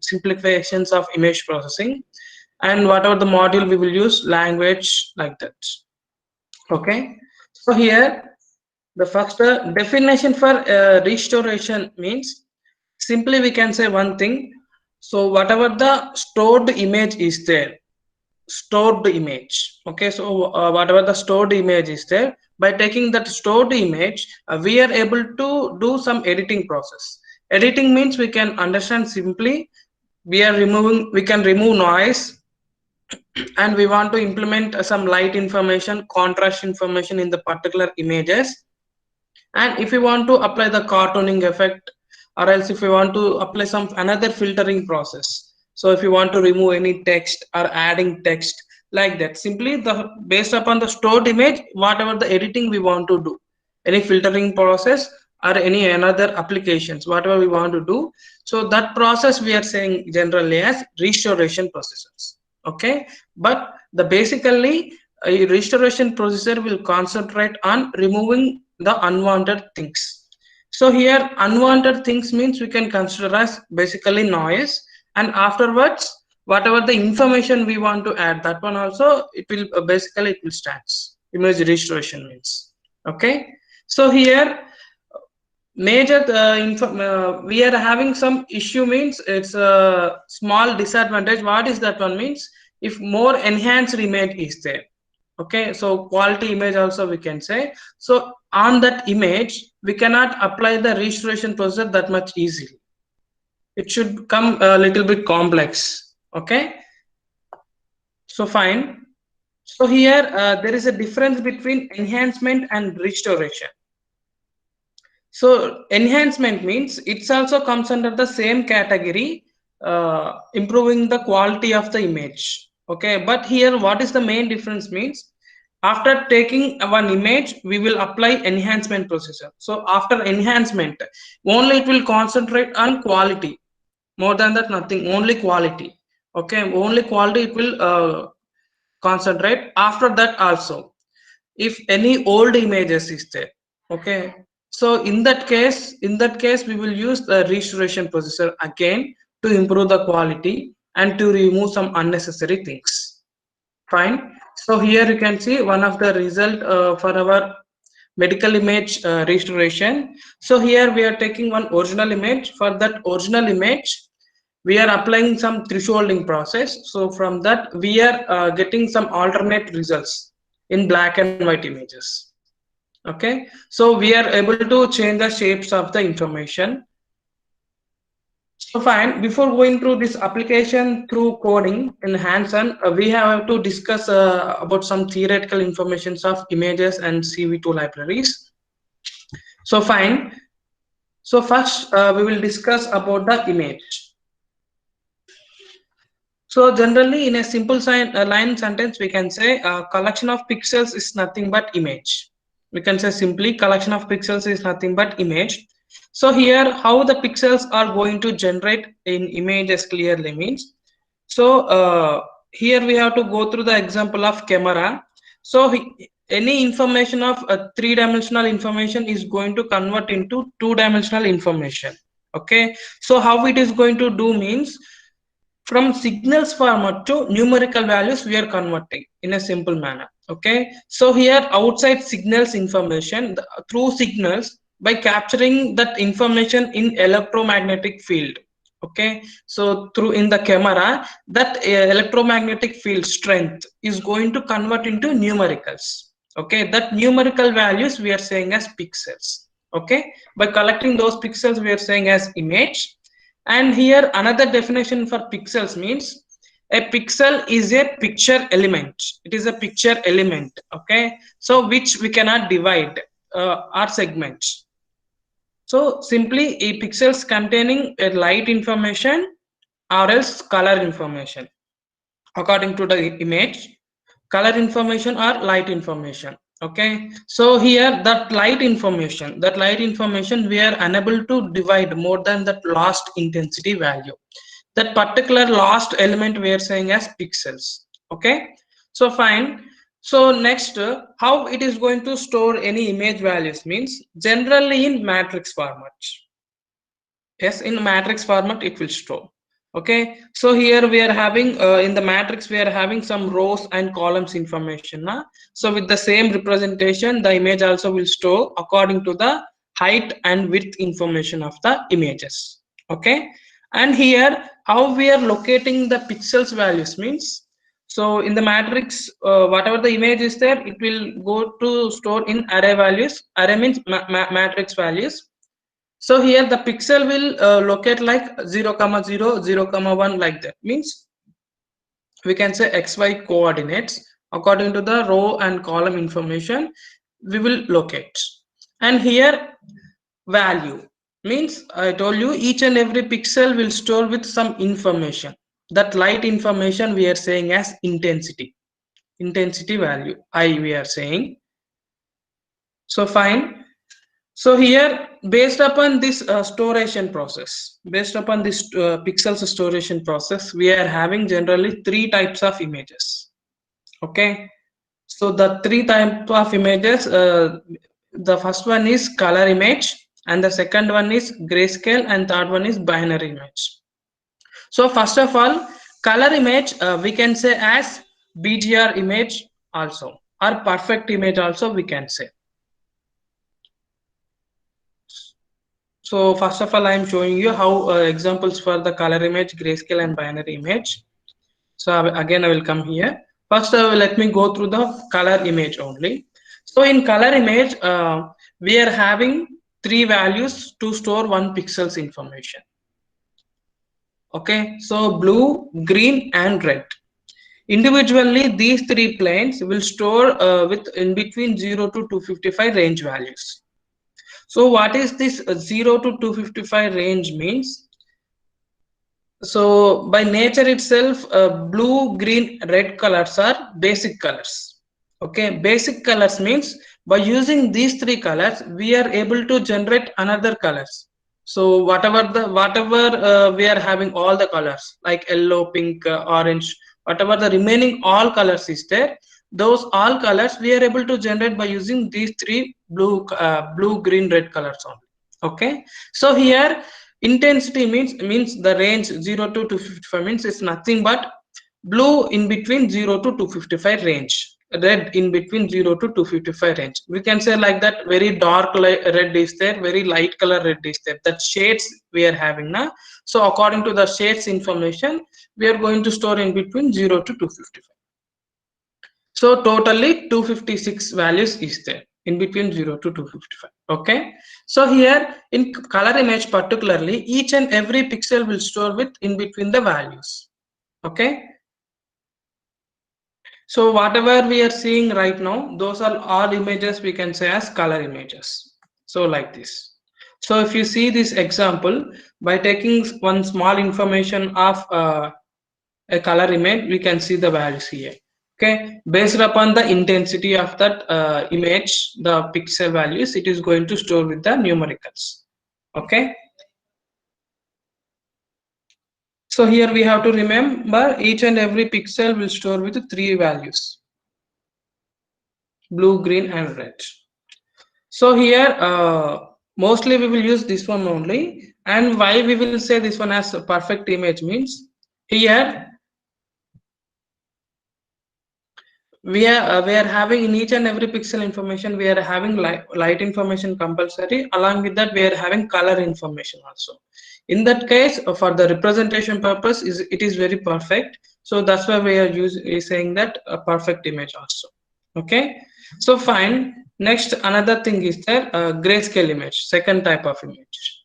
simplifications of image processing, and whatever the module we will use, language, like that. Okay, so here the first definition for restoration means, simply we can say one thing. So whatever the stored image is there, stored image, okay, so whatever the stored image is there, by taking that stored image, we are able to do some editing process. Editing means, we can understand simply, we can remove noise, and we want to implement some light information, contrast information in the particular images. And if you want to apply the cartooning effect, or else if you want to apply some another filtering process, so if you want to remove any text or adding text, like that, simply the based upon the stored image, whatever the editing we want to do, any filtering process or any another applications, whatever we want to do, so that process we are saying generally as restoration processes. Okay, but the basically a restoration processor will concentrate on removing the unwanted things. So here unwanted things means, we can consider as basically noise, and afterwards whatever the information we want to add, that one also it will basically it will stands image restoration means. Okay, so here major we are having some issue means, it's a small disadvantage. What is that one means? If more enhanced image is there, okay, so quality image also we can say, so on that image we cannot apply the restoration process that much easily. It should come a little bit complex. Okay, so fine. So here there is a difference between enhancement and restoration. So enhancement means, it's also comes under the same category, improving the quality of the image. Okay, but here what is the main difference means, after taking one image we will apply enhancement processor. So after enhancement only it will concentrate on quality, more than that nothing, only quality. Okay, only quality it will concentrate. After that also, if any old images is there, okay, so in that case we will use the restoration processor again to improve the quality and to remove some unnecessary things. Fine. So here you can see one of the result for our medical image restoration. So here we are taking one original image. For that original image we are applying some thresholding process, so from that we are getting some alternate results in black and white images. Okay, so we are able to change the shapes of the information. So fine, before going through this application through coding in hands-on, we have to discuss about some theoretical informations of images and CV2 libraries. So fine, so first we will discuss about the image. So generally in a simple line sentence we can say collection of pixels is nothing but image. We can say simply collection of pixels is nothing but image. So here how the pixels are going to generate in images clearly means, so here we have to go through the example of camera. So any information of a three-dimensional information is going to convert into two-dimensional information. Okay, so how it is going to do means, from signals format to numerical values we are converting in a simple manner. Okay, so here outside signals information through signals, by capturing that information in electromagnetic field. Okay, so through in the camera, that electromagnetic field strength is going to convert into numericals. Okay, that numerical values we are saying as pixels. Okay, by collecting those pixels we are saying as image. And here another definition for pixels means, a pixel is a picture element. It is a picture element. Okay, so which we cannot divide or segment. So simply a pixels containing a light information or else color information according to the image, color information or light information. Okay, so here that light information we are unable to divide more than that last intensity value, that particular last element we are saying as pixels. Okay, so fine. So next how it is going to store any image values means, generally in matrix format. Yes, in matrix format it will store. Okay, so here we are having in the matrix we are having some rows and columns information na? So with the same representation the image also will store according to the height and width information of the images. Okay, and here how we are locating the pixels values means, so in the matrix whatever the image is there it will go to store in array values. Array means matrix values. So here the pixel will locate like 0 comma 0 0 comma 1 like that, means we can say xy coordinates according to the row and column information we will locate. And here value means I told you each and every pixel will store with some information. That light information we are saying as intensity value I we are saying. So fine. So here, based upon this based upon this pixels storation process, we are having generally three types of images. Okay, so the three types of images, the first one is color image, and the second one is grayscale, and third one is binary image. So first of all, color image we can say as BGR image also, or perfect image also we can say. So first of all, I am showing you how examples for the color image, grayscale and binary image. So again, I will come here. First, let me go through the color image only. So in color image, we are having three values to store one pixels information. Okay, so blue, green and red. Individually, these three planes will store with in between 0 to 255 range values. So what is this 0 to 255 range means? So by nature itself, blue, green, red colors are basic colors. Okay, basic colors means by using these three colors, we are able to generate another colors. So whatever we are having all the colors like yellow, pink, orange, whatever the remaining all colors is there, those all colors we are able to generate by using these three blue, green, red colors only. Okay, so here intensity means the range 0 to 255 means it's nothing but blue in between 0 to 255 range, red in between 0 to 255 range. We can say like that very dark red is there, very light color red is there, that shades we are having now. So according to the shades information we are going to store in between 0 to 255. So totally 256 values is there in between 0 to 255. Okay, so here in color image particularly, each and every pixel will store with in between the values. Okay, so whatever we are seeing right now, those are all images we can say as color images. So like this. So if you see this example, by taking one small information of a color image, we can see the values here. Okay, based upon the intensity of that image, the pixel values, it is going to store with the numericals. Okay, so here we have to remember each and every pixel will store with three values: blue, green and red. So here mostly we will use this one only. And why we will say this one as a perfect image means, here we are having in each and every pixel information we are having light information compulsory, along with that we are having color information also. In that case for the representation purpose it is very perfect, so that's why we are saying that a perfect image also. Okay, so fine. Next, another thing is there grayscale image, second type of image.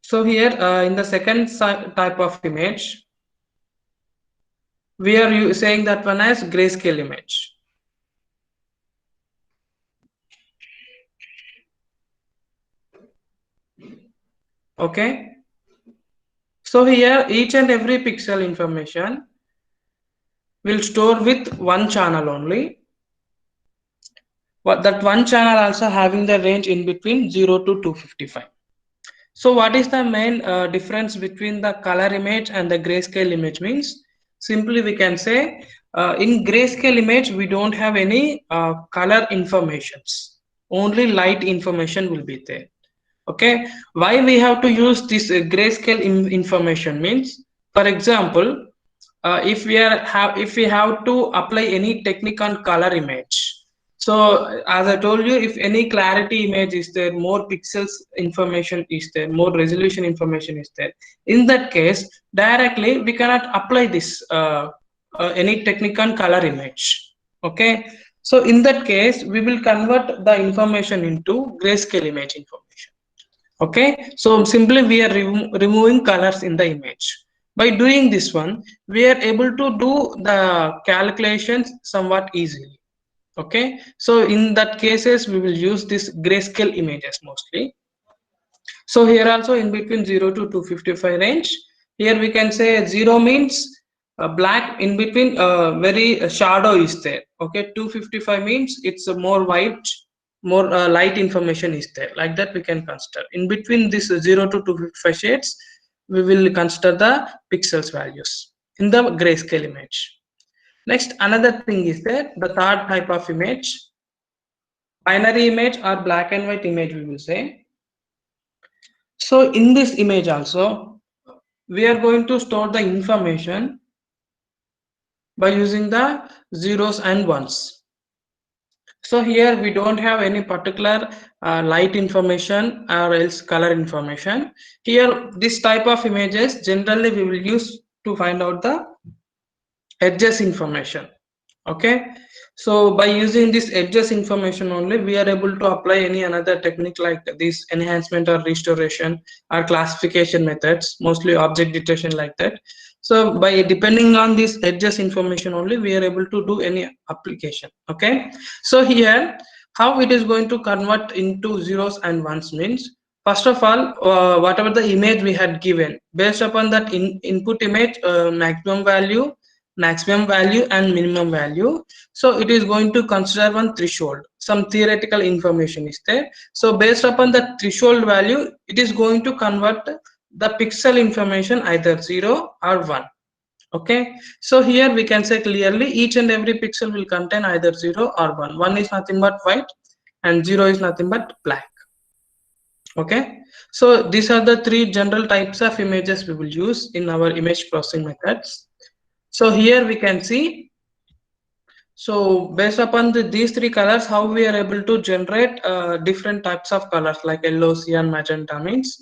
So here in the second type of image we are saying that one as grayscale image. Okay, so here each and every pixel information will store with one channel only. But that one channel also having the range in between 0 to 255. So what is the main difference between the color image and the grayscale image means? Simply we can say in grayscale image we don't have any color informations, only light information will be there. Okay, why we have to use this grayscale information means, for example, if we have to apply any technique on color image. So as I told you, if any clarity image is there, more pixels information is there, more resolution information is there, in that case directly we cannot apply this any technique on color image. Okay, so in that case we will convert the information into grayscale image information. Okay, so simply we are removing colors in the image. By doing this one we are able to do the calculations somewhat easily. Okay, so in that cases we will use this grayscale images mostly. So here also in between 0 to 255 range, here we can say 0 means black, in between very shadow is there. Okay, 255 means it's a more white, more light information is there, like that we can consider. In between this 0 to 255 shades we will consider the pixels values in the grayscale image. Next, another thing is there, the third type of image, binary image or black and white image we will say. So in this image also we are going to store the information by using the zeros and ones. So here we don't have any particular light information or else color information. Here this type of images generally we will use to find out the edges information. Okay, so by using this edges information only we are able to apply any another technique like this enhancement or restoration or classification methods, mostly object detection like that. So by depending on this edges information only we are able to do any application. Okay, so here how it is going to convert into zeros and ones means, first of all whatever the image we had given, based upon that input image maximum value and minimum value, so it is going to consider one threshold, some theoretical information is there. So based upon the threshold value it is going to convert the pixel information either 0 or 1. Okay, so here we can say clearly each and every pixel will contain either 0 or 1. 1 is nothing but white and 0 is nothing but black. Okay, so these are the three general types of images we will use in our image processing methods. So here we can see, so based upon these three colors, how we are able to generate different types of colors like yellow, cyan, magenta means.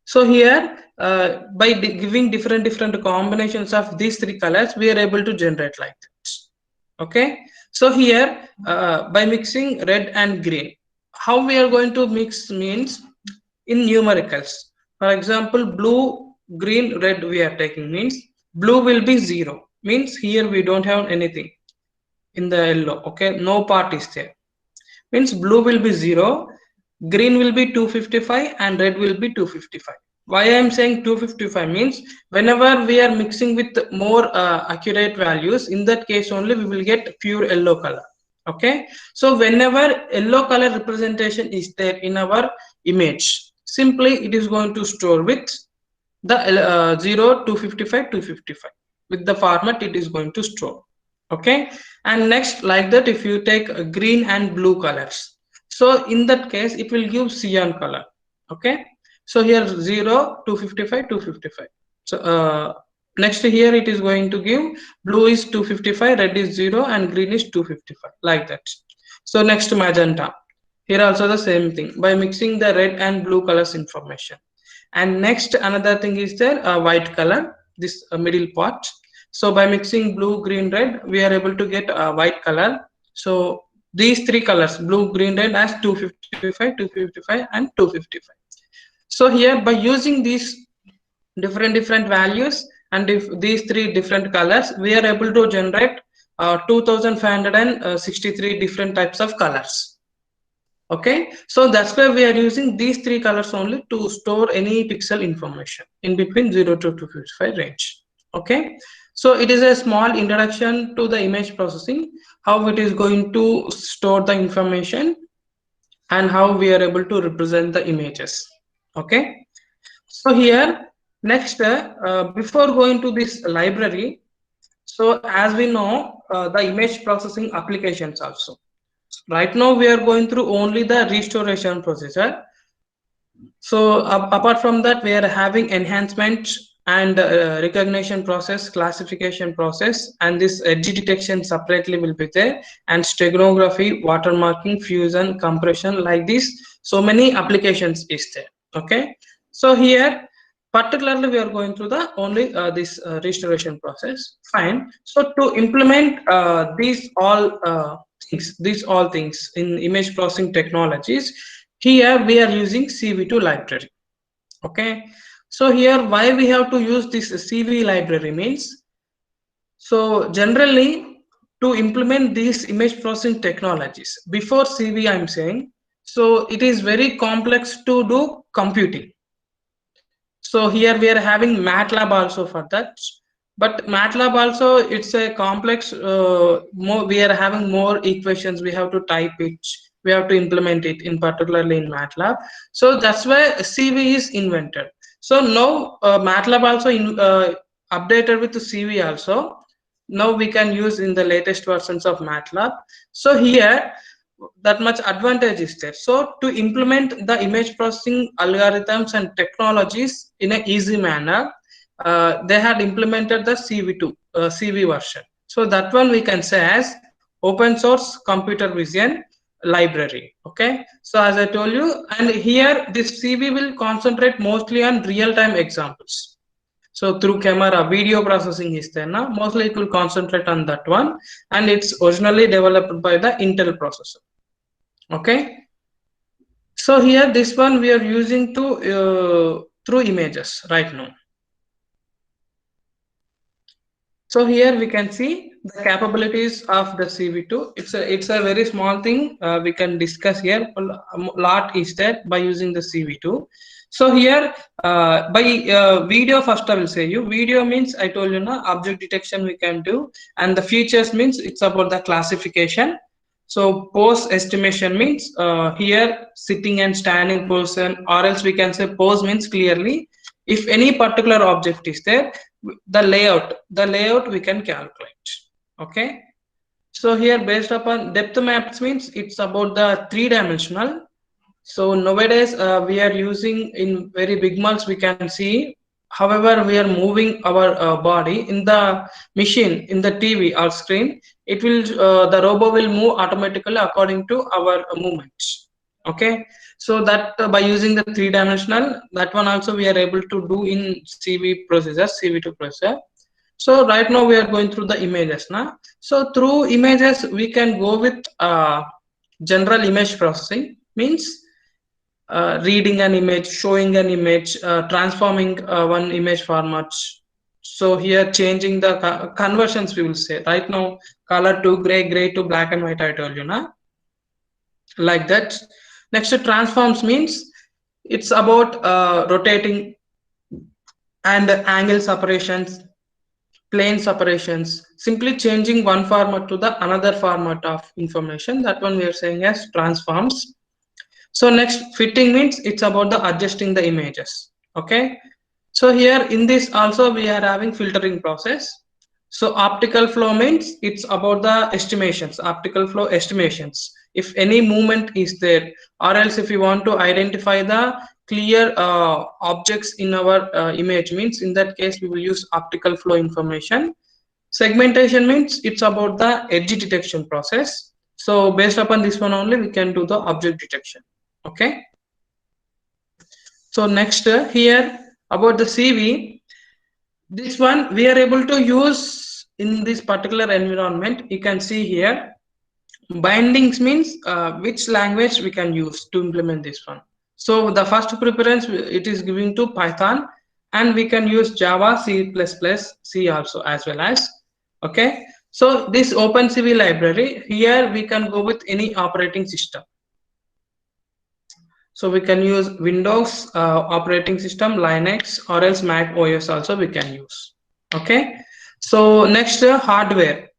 So here by giving different combinations of these three colors, we are able to generate like this. Okay, so here by mixing red and green, how we are going to mix means in numericals. For example, blue, green, red we are taking means blue will be 0, means here we don't have anything in the yellow. Okay, no part is there, means blue will be 0, green will be 255 and red will be 255. Why I am saying 255 means whenever we are mixing with more accurate values, in that case only we will get pure yellow color. Okay, so whenever yellow color representation is there in our image, simply it is going to store with the 0, 255, 255 with the format it is going to store. Okay, and next like that if you take green and blue colors, so in that case it will give cyan color. Okay, so here 0, 255, 255. So next here it is going to give blue is 255, red is 0 and green is 255, like that. So next magenta, here also the same thing by mixing the red and blue colors information. And next another thing is there white color, this middle part. So by mixing blue, green, red we are able to get a white color. So these three colors blue, green, red as 255, 255 and 255. So here by using these different values and if these three different colors, we are able to generate 2563 different types of colors. Okay, so that's why we are using these three colors only to store any pixel information in between 0 to 255 range. Okay, so it is a small introduction to the image processing, how it is going to store the information and how we are able to represent the images. Okay, so here next before going to this library, So as we know, the image processing applications also. Right now we are going through only the restoration procedure. So apart from that, we are having enhancement and recognition process, classification process, and this edge detection separately will be there, and steganography, watermarking, fusion, compression, like this. So many applications is there. Okay. So here, particularly, we are going through the only this restoration process. Fine. So to implement these all things in image processing technologies, here we are using CV2 library. Okay, so here why we have to use this CV library means, so generally to implement these image processing technologies before CV I'm saying, so it is very complex to do computing. So here we are having MATLAB also for that, but MATLAB also it's a complex. More we are having more equations. We have to type it. We have to implement it in particularly in MATLAB. So that's why CV is invented. So now MATLAB also updated with the CV also. Now we can use in the latest versions of MATLAB. So here that much advantage is there. So to implement the image processing algorithms and technologies in an easy manner, they had implemented the CV2 CV version. So that one we can say as open source computer vision library. Okay, so as I told you, and here this CV will concentrate mostly on real-time examples. So through camera video processing is there now, mostly it will concentrate on that one, and it's originally developed by the Intel processor. Okay, so here this one we are using to through images right now. So here we can see the capabilities of the CV2. It's a very small thing we can discuss here. A lot is there by using the CV2. So here by video, first I will say you video means I told you now object detection we can do, and the features means it's about the classification. So pose estimation means here sitting and standing person, or else we can say pose means clearly if any particular object is there, the layout we can calculate. Okay, so here based upon depth maps means it's about the three-dimensional. So nowadays we are using in very big malls we can see, however we are moving our body in the machine, in the TV or screen, it will the robot will move automatically according to our movements. Okay, so that by using the three-dimensional, that one also we are able to do in CV processor, CV2 processor. So right now we are going through the images now. So through images we can go with general image processing means reading an image, showing an image, transforming one image format. So here changing the conversions we will say. Right now color to gray, gray to black and white I told you now. Like that. Next to transforms means it's about rotating and angle separations, plane separations, simply changing one format to the another format of information. That one we are saying as transforms. So next fitting means it's about the adjusting the images. Okay, so here in this also we are having filtering process. So optical flow means it's about the estimations, optical flow estimations. If any movement is there, or else if you want to identify the clear objects in our image means in that case we will use optical flow information. Segmentation means it's about the edge detection process. So based upon this one only we can do the object detection. Okay, so next here about the CV, this one we are able to use in this particular environment. You can see here bindings means which language we can use to implement this one. So the first preference it is giving to Python, and we can use Java, C++, C also as well as. Okay, so this OpenCV library here we can go with any operating system. So we can use Windows operating system, Linux, or else Mac OS also we can use. Okay, so next hardware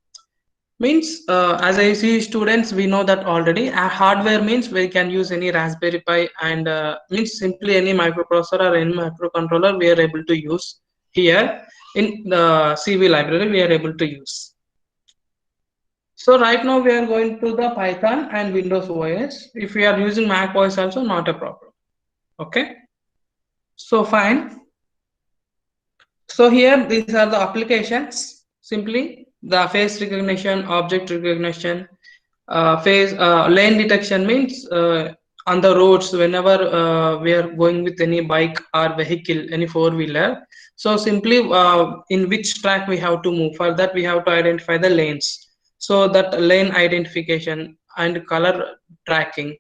means as I see students we know that already. Hardware means we can use any Raspberry Pi, and means simply any microprocessor or any microcontroller we are able to use here. in the CV library we are able to use. So right now we are going to the Python and Windows OS. If we are using Mac OS also, not a problem. Okay. So fine. So here these are the applications. Simply the face recognition, object recognition, face lane detection means on the roads whenever we are going with any bike or vehicle, any four-wheeler. So simply in which track we have to move. For that we have to identify the lanes. So that lane identification and color tracking.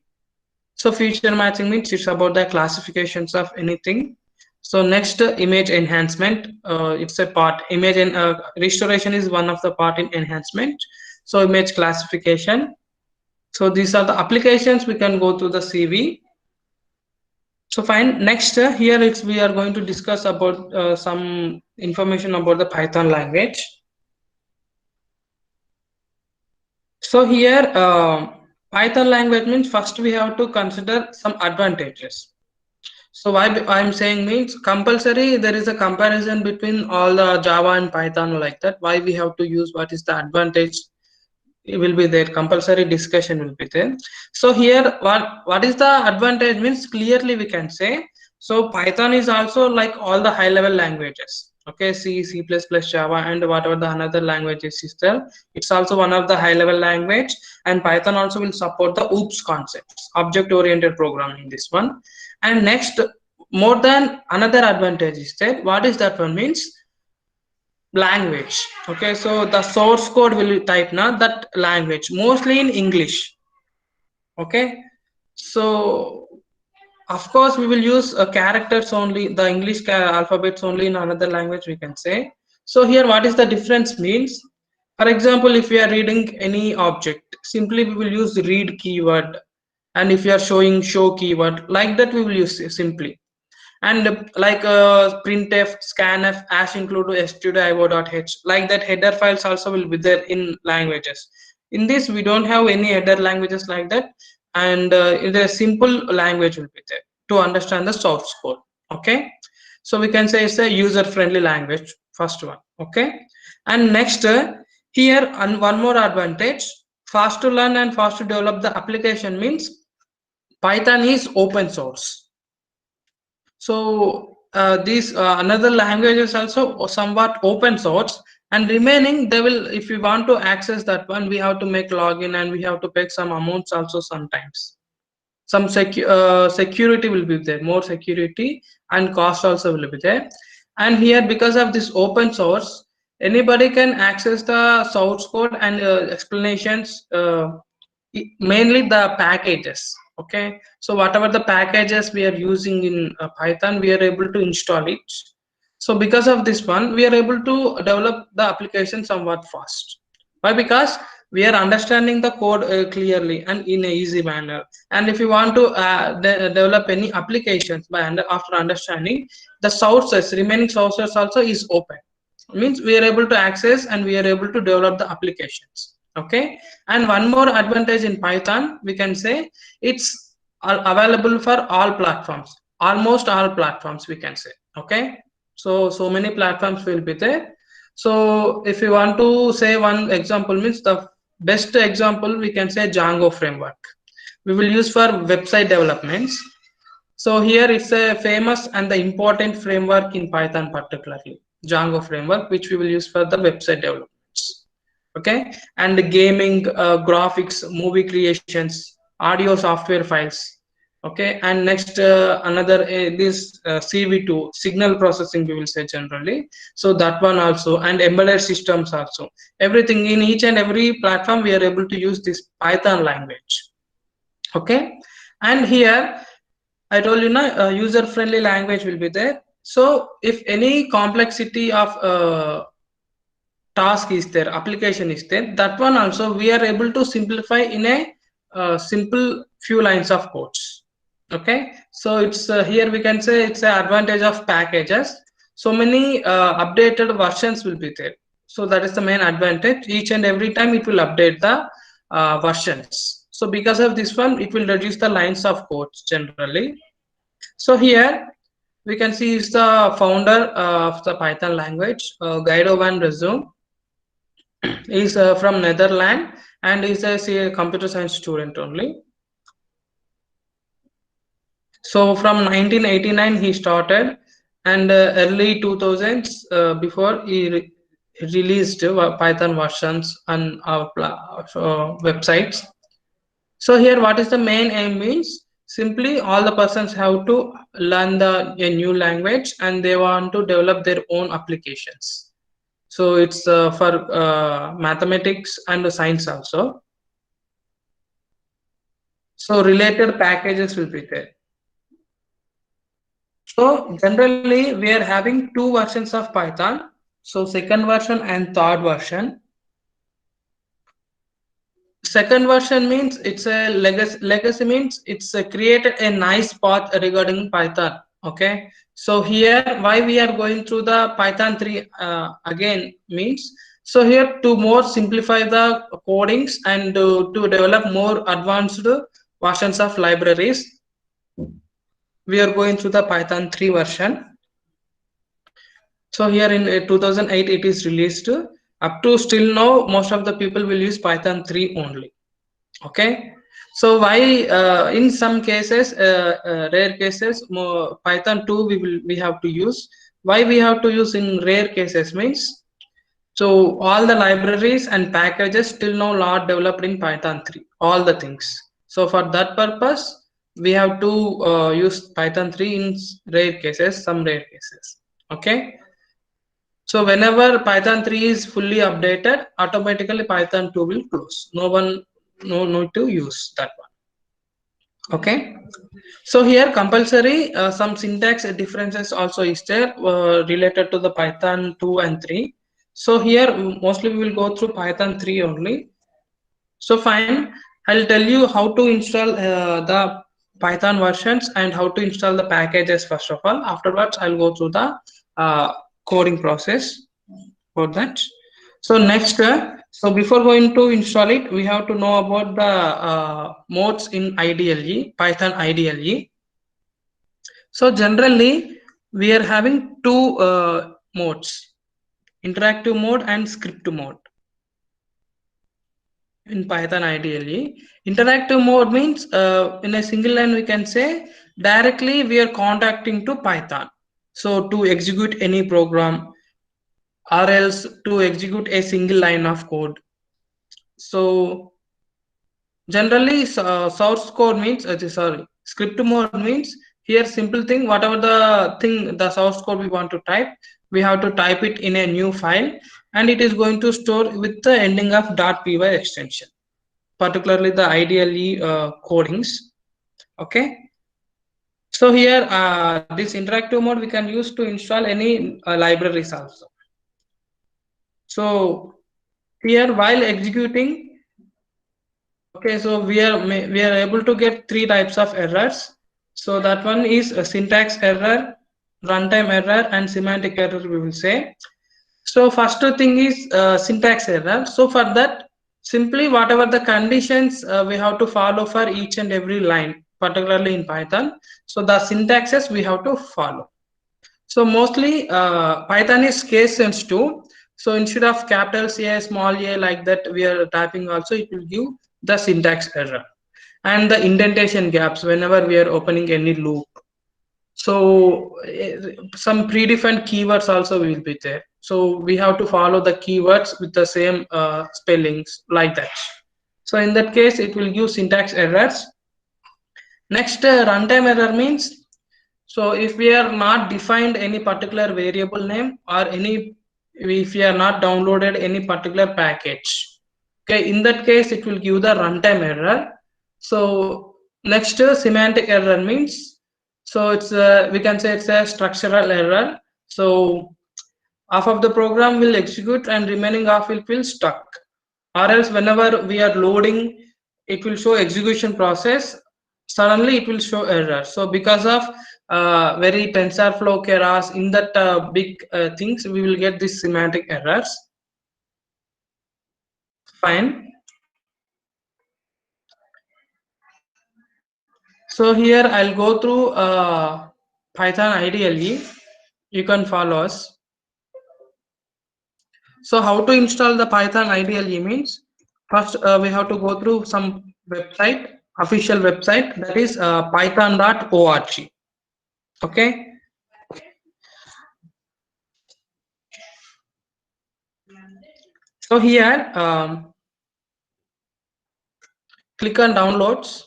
So feature matching means it's about the classifications of anything. So next image enhancement, it's a part. Image and restoration is one of the part in enhancement. So image classification. So these are the applications we can go to the CV. So fine. Next here it's we are going to discuss about some information about the Python language. So here Python language means first we have to consider some advantages. So why I'm saying means compulsory there is a comparison between all the Java and Python like that. Why we have to use, what is the advantage, it will be there, compulsory discussion will be there. So here what is the advantage means clearly we can say. So Python is also like all the high level languages. Okay, C++, Java and whatever the another languages is there, it's also one of the high level language. And Python also will support the OOPS concepts, object oriented programming, this one. And next, more than another advantage is that, what is that one means, language. Okay, so the source code will type now that language mostly in English. Okay, so of course we will use characters only, the English alphabets only in another language we can say. So here what is the difference means, for example if we are reading any object, simply we will use the read keyword. And if you are showing show keyword, like that we will use simply. And like printf, scanf, hash include stdio.h, like that header files also will be there in languages. In this we don't have any header languages like that. And in a simple language will be there to understand the source code. Okay, so we can say it's a user friendly language, first one. Okay, and next here, and one more advantage, fast to learn and fast to develop the application means Python is open source. So these another languages also somewhat open source, and remaining they will, if we want to access that one, we have to make login and we have to pay some amounts also sometimes. Some security will be there, more security, and cost also will be there. And here because of this open source, anybody can access the source code and explanations, mainly the packages. Okay, so whatever the packages we are using in Python, we are able to install it. So because of this one, we are able to develop the application somewhat fast. Why? Because we are understanding the code clearly and in a easy manner. And if you want to develop any applications by after understanding the sources, remaining sources also is open, means we are able to access and we are able to develop the applications. Okay, and one more advantage in Python we can say, it's available for all platforms, almost all platforms we can say. Okay, so many platforms will be there. So if you want to say one example means, the best example we can say Django framework we will use for website developments. So here it's a famous and the important framework in Python, particularly Django framework, which we will use for the website developments. Okay, and the gaming, graphics, movie creations, audio software files. Okay, and next another this CV2 signal processing we will say generally. So that one also, and embedded systems also. Everything in each and every platform we are able to use this Python language. Okay, and here I told you now user friendly language will be there. So if any complexity of task is there, application is there, that one also we are able to simplify in a simple few lines of codes. Okay, so it's here we can say it's an advantage of packages. So many updated versions will be there. So that is the main advantage. Each and every time it will update the versions. So because of this one, it will reduce the lines of codes generally. So here we can see is the founder of the Python language, Guido van Rossum. Is from Netherlands and is a computer science student only. So from 1989 he started, and early 2000s before he released Python versions on our websites. So here what is the main aim means, simply all the persons have to learn a new language and they want to develop their own applications. So it's for mathematics and science also. So related packages will be there. So generally we are having two versions of Python. So second version and third version. Second version means it's a legacy. Legacy means it's created a nice path regarding Python. Okay. So here why we are going through the Python 3 again means, so here to more simplify the codings and to develop more advanced versions of libraries, we are going through the Python 3 version. So here in 2008 it is released. Up to still now most of the people will use Python 3 only. Okay. So why in some cases, rare cases, Python 2 we have to use. Why we have to use in rare cases means, so all the libraries and packages still now not developed in Python 3, all the things. So for that purpose we have to use Python 3 in rare cases, some rare cases. Okay. So whenever Python 3 is fully updated, automatically Python 2 will close. No need to use that one. Okay. So here compulsory some syntax differences also is there related to the Python 2 and 3. So here mostly we will go through Python 3 only. So fine, I'll tell you how to install the Python versions and how to install the packages first of all. Afterwards, I'll go through the uh, coding process for that. So next, so before going to install it, we have to know about the modes in IDLE, Python IDLE. So generally, we are having two modes, interactive mode and script mode in Python IDLE. Interactive mode means in a single line we can say directly we are contacting to Python. So to execute any program or else to execute a single line of code. So generally source code means sorry, script mode means here simple thing, whatever the thing the source code we want to type, we have to type it in a new file and it is going to store with the ending of .py extension, particularly the IDLE codings. Okay. So here this interactive mode we can use to install any libraries also. So here while executing, okay, so we are able to get three types of errors. So that one is a syntax error, runtime error, and semantic error we will say. So first thing is syntax error. So for that, simply whatever the conditions we have to follow for each and every line, particularly in Python. So the syntaxes we have to follow. So mostly Python is case sensitive. So instead of capital C, small a like that we are typing also, it will give the syntax error and the indentation gaps whenever we are opening any loop. So some predefined keywords also will be there. So we have to follow the keywords with the same spellings like that. So in that case, it will give syntax errors. Next, runtime error means, so if we are not defined any particular variable name or any, if we are not downloaded any particular package, okay, in that case it will give the runtime error. So next, semantic error means, so it's we can say it's a structural error. So half of the program will execute and remaining half will feel stuck, or else whenever we are loading, it will show execution process, suddenly it will show error. So because of very TensorFlow keras in that big things, we will get these semantic errors. Fine. So here I'll go through Python IDLE, you can follow us. So how to install the Python IDLE means, first we have to go through some website, official website, that is python.org. Okay. So here click on downloads.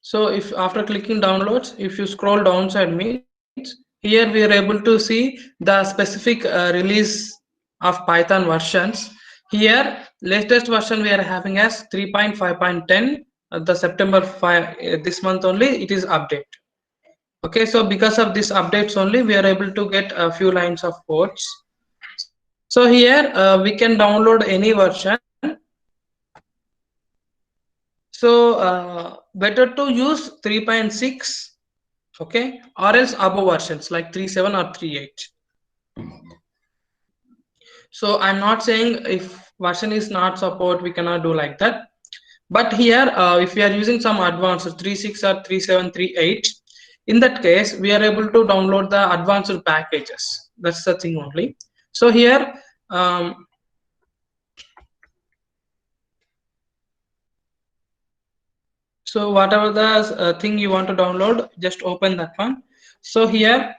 So if after clicking downloads, if you scroll downside means, here we are able to see the specific release of Python versions. Here latest version we are having as 3.5.10, the September 5 this month only it is update. Okay, so because of this updates only we are able to get a few lines of codes. So here we can download any version. So better to use 3.6, okay, or else above versions like 3.7 or 3.8. So I'm not saying if version is not support we cannot do like that, but here if we are using some advanced 3.6 or 3.7, 3.8, in that case we are able to download the advanced packages. That's the thing only. So here so whatever the thing you want to download, just open that one. So here,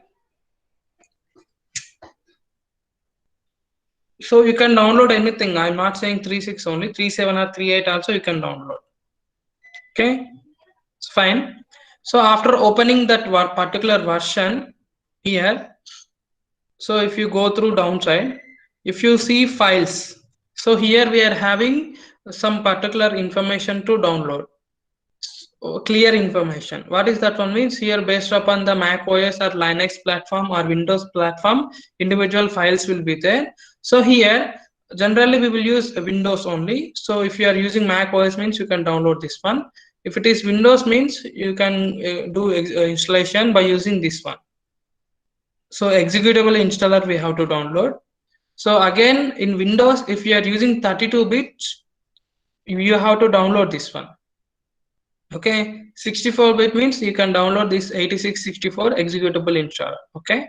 so you can download anything. I'm not saying 3.6 only, 3.7 or 3.8 also you can download. Okay, it's fine. So after opening that particular version here, so if you go through downside, if you see files, so here we are having some particular information to download. Clear information. What is that one means? Here based upon the Mac OS or Linux platform or Windows platform, individual files will be there. So here generally we will use Windows only. So if you are using Mac OS means you can download this one. If it is Windows means you can do installation by using this one. So executable installer we have to download. So again in Windows, if you are using 32 bits, you have to download this one. Okay, 64-bit means you can download this 8664 executable installer. Okay,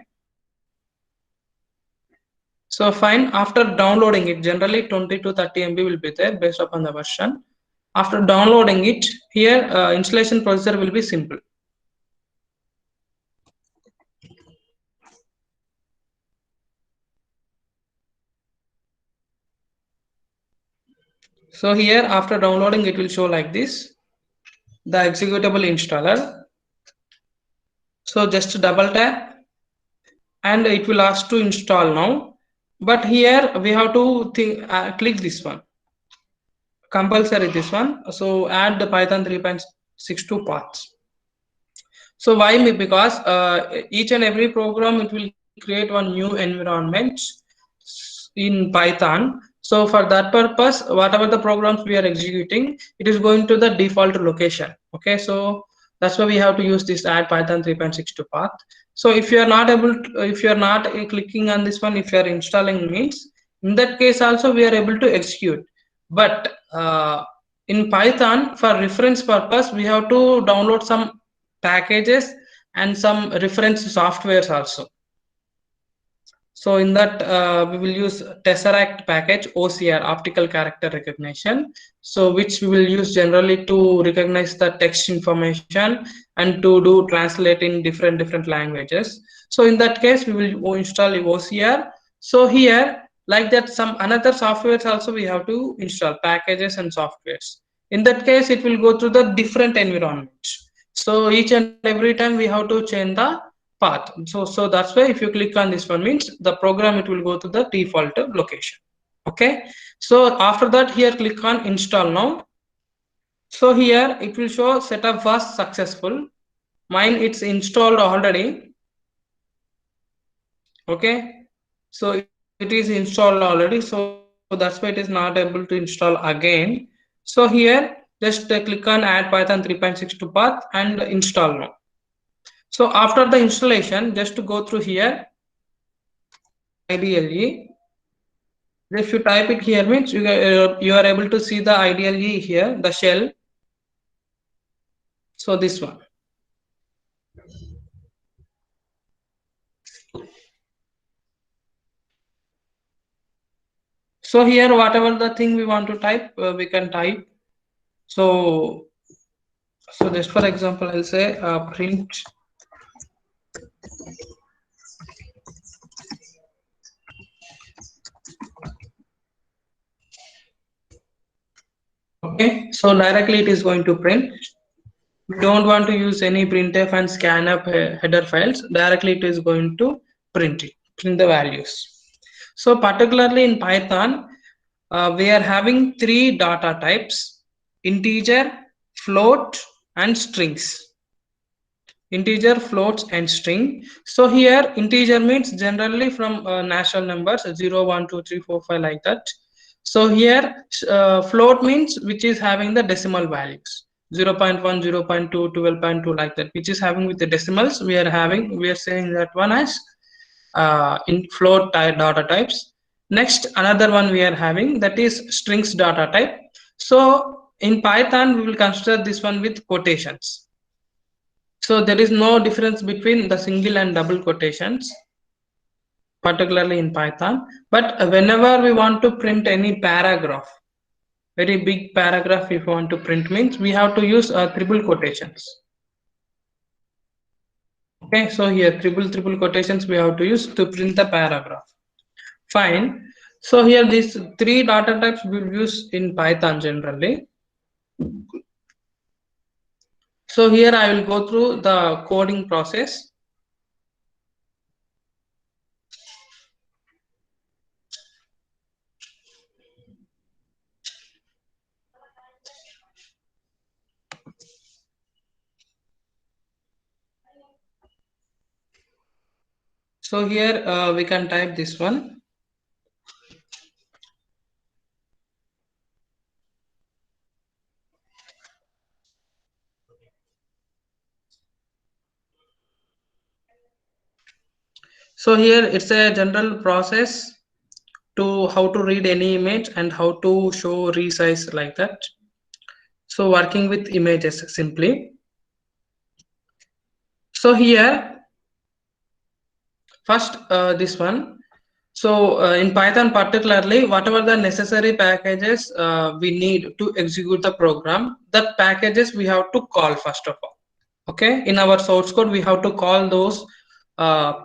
so fine. After downloading it, generally 20 to 30 MB will be there based upon the version. After downloading it, here installation procedure will be simple. So here after downloading it will show like this, the executable installer. So just double tap and it will ask to install now, but here we have to click this one, compulsory this one. So add the Python 3.62 paths. So why me? Because each and every program it will create one new environment in Python. So for that purpose, whatever the programs we are executing, it is going to the default location. Okay, so that's why we have to use this add Python 3.62 path. So if you are not able to, if you are not clicking on this one, if you are installing means, in that case also we are able to execute. But in Python, for reference purpose, we have to download some packages and some reference softwares also. So in that we will use Tesseract package, OCR, optical character recognition. So which we will use generally to recognize the text information and to do translate in different languages. So in that case we will install OCR. So here like that some another softwares also we have to install packages and softwares. In that case it will go through the different environments. So each and every time we have to change the path. So that's why if you click on this one means the program it will go to the default location. Okay, so after that here click on install now. So here it will show setup was successful. Mine it's installed already. Okay, so it is installed already, so that's why it is not able to install again. So here just click on add Python 3.62 path and install now. So after the installation, just to go through here, IDLE. If you type it here means you are able to see the IDLE here, the shell. So this one. So here, whatever the thing we want to type, we can type. So, just for example, I'll say print. Okay, so directly it is going to print. We don't want to use any printf and scanf header files. Directly it is going to print the values. So particularly in Python, we are having three data types: integer, float, and strings. Integer, floats, and string. So here integer means generally from natural numbers 0, 1, 2, 3, 4, 5 like that. So here float means which is having the decimal values 0 0.1, 0 0.2, 12.2 like that, which is having with the decimals. We are saying that one as in float data types. Next, another one we are having, that is strings data type. So in Python we will consider this one with quotations. So there is no difference between the single and double quotations, particularly in Python. But whenever we want to print any paragraph, very big paragraph, if you want to print, means we have to use triple quotations. Okay, so here triple quotations we have to use to print the paragraph. Fine. So here these three data types we use in Python generally. So here I will go through the coding process. So here we can type this one. So here it's a general process to how to read any image and how to show resize like that. So working with images simply. So here first this one. So in Python particularly, whatever the necessary packages we need to execute the program, that packages we have to call first of all. Okay, in our source code we have to call those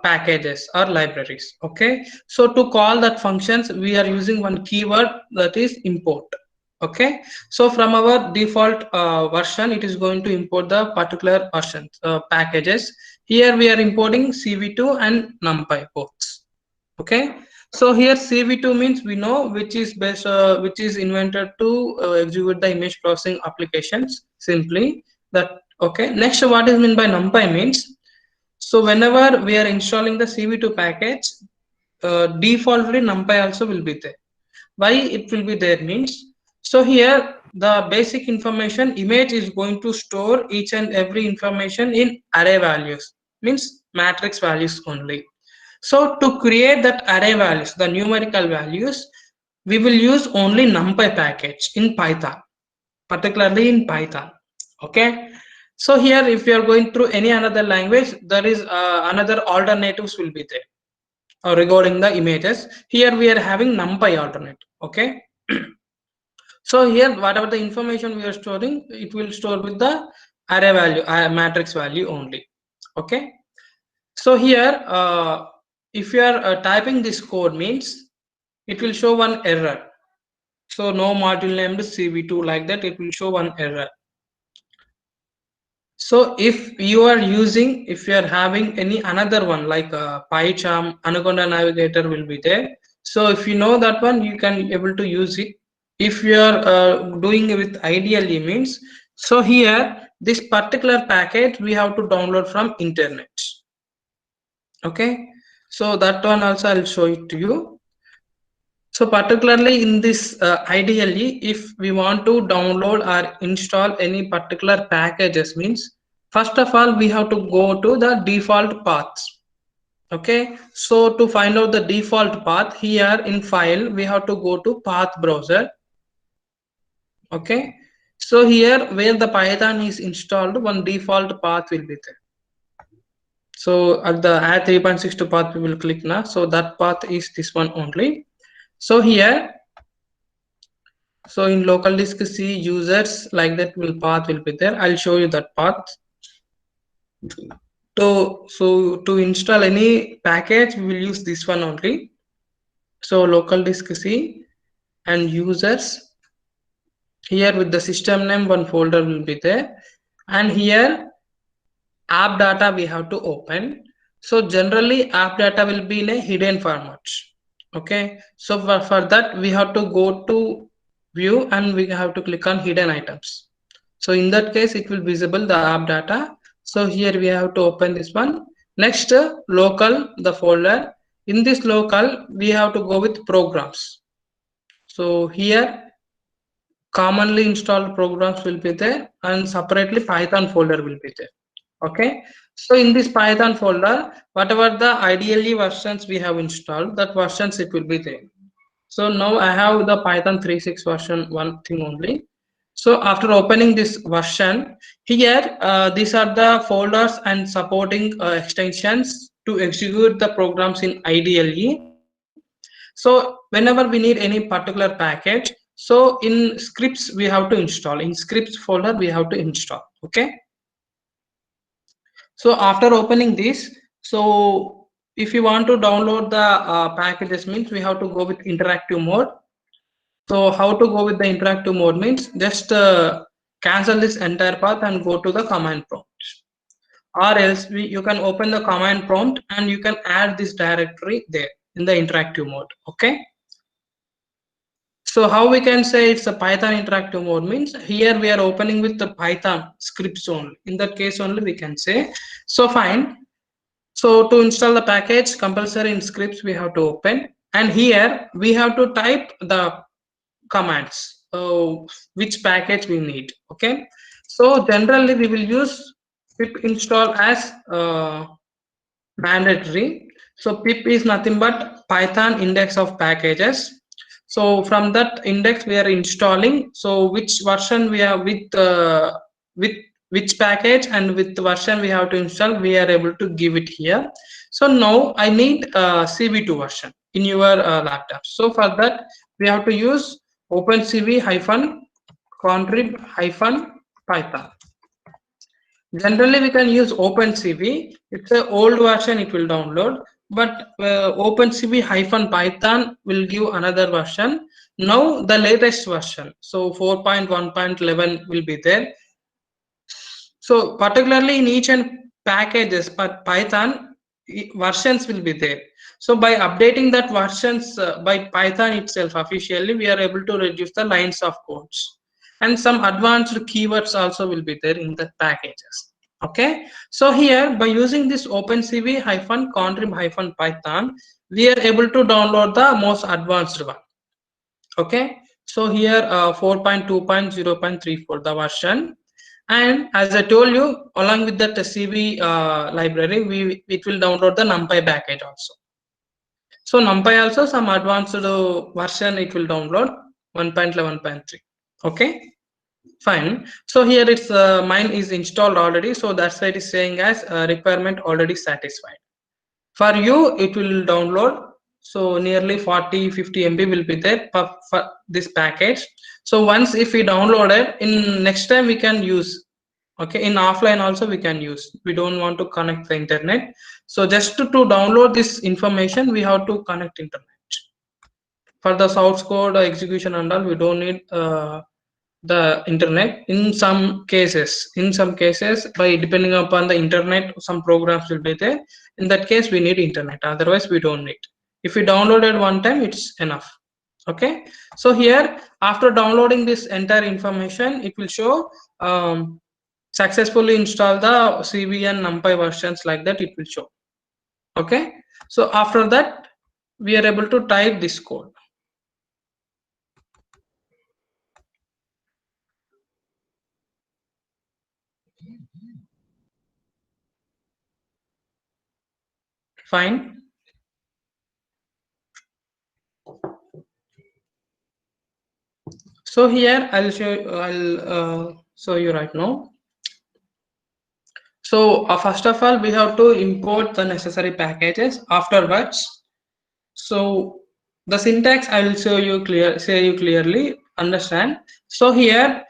packages or libraries. Okay, so to call that functions we are using one keyword, that is import. Okay, so from our default version it is going to import the particular version packages. Here we are importing cv2 and numpy both. Okay, so here cv2 means we know which is best which is invented to execute the image processing applications simply that. Okay, next what is meant by numpy means, so whenever we are installing the cv2 package, defaultly numpy also will be there. Why it will be there means, so here the basic information image is going to store each and every information in array values, means matrix values only. So to create that array values, the numerical values, we will use only numpy package in Python, particularly in Python. Okay, so here if you are going through any another language, there is another alternatives will be there regarding the images. Here we are having numpy alternate. Okay, so here whatever the information we are storing, it will store with the array value, matrix value only. Okay, so here if you are typing this code means it will show one error. So no module named cv2 like that, it will show one error. So if you are using, if you are having any another one like PyCharm, Anaconda Navigator will be there. So if you know that one, you can able to use it. If you are doing it with ideally means, so here this particular package we have to download from internet. Okay, so that one also I'll show it to you. So particularly in this ideally, if we want to download or install any particular packages means, first of all we have to go to the default paths. Okay, so to find out the default path, here in file we have to go to path browser. Okay, so here where the Python is installed, one default path will be there. So at the add 3.62 path we will click now. So that path is this one only. So here, so in local disk C users like that will path will be there. I'll show you that path. So to install any package we will use this one only. So local disk C and users, here with the system name one folder will be there, and here app data we have to open. So generally app data will be in a hidden format. Okay, so for that we have to go to view and we have to click on hidden items. So in that case it will visible the app data. So here we have to open this one. Next, local, the folder. In this local we have to go with programs. So here commonly installed programs will be there, and separately Python folder will be there. Okay, so in this Python folder whatever the IDLE versions we have installed, that versions it will be there. So now I have the Python 3.6 version one thing only. So after opening this version, here these are the folders and supporting extensions to execute the programs in IDLE. So whenever we need any particular package, so in scripts we have to install, in scripts folder we have to install. Okay, so after opening this, so if you want to download the packages means we have to go with interactive mode. So how to go with the interactive mode means just cancel this entire path and go to the command prompt, or else you can open the command prompt and you can add this directory there in the interactive mode. Okay, so how we can say it's a Python interactive mode means here we are opening with the Python scripts only. In that case only we can say. So fine. So to install the package compulsory in scripts we have to open, and here we have to type the commands which package we need. Okay, so generally we will use pip install as mandatory. So pip is nothing but Python index of packages. So from that index we are installing, so which version we are with which package and with the version we have to install, we are able to give it here. So now I need CV2 version in your laptop. So for that we have to use opencv hyphen contrib hyphen python. Generally we can use opencv, it's a old version, it will download, but opencv hyphen python will give another version, now the latest version, so 4.1.11 will be there. So particularly in each and packages, but Python versions will be there. So by updating that versions by Python itself officially, we are able to reduce the lines of codes, and some advanced keywords also will be there in the packages. Okay, so here by using this opencv hyphen contrib hyphen python, we are able to download the most advanced one. Okay, so here 4.2.0.34 the version, and as I told you, along with that cv library, it will download the numpy package also. So numpy also some advanced version it will download 1.11.3. Okay, fine. So here it's mine is installed already, so that's why it is saying as requirement already satisfied. For you it will download, so nearly 40-50 MB will be there for this package. So once if we download it, in next time we can use. Okay, in offline also we can use, we don't want to connect the internet, so just to download this information we have to connect internet. For the source code execution and all we don't need the internet. In some cases by depending upon the internet some programs will be there, in that case we need internet, otherwise we don't need. If we downloaded one time it's enough. Okay, so here after downloading this entire information it will show successfully install the cv and numpy versions, like that it will show. Okay, so after that we are able to type this code. Fine. So here I'll show you right now. So first of all, we have to import the necessary packages. Afterwards, so the syntax I will say you clearly understand. So here,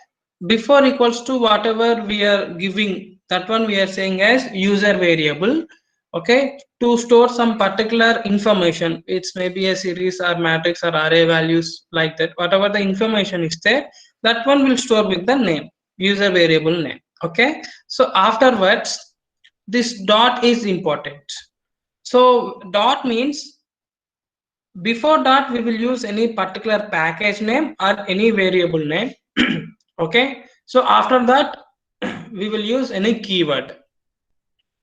before equals to whatever we are giving, that one we are saying as user variable. Okay, to store some particular information, it's maybe a series or matrix or array values like that. Whatever the information is there, that one will store with the name, user variable name. Okay, so afterwards, this dot is important. So dot means before that we will use any particular package name or any variable name. Okay, so after that we will use any keyword.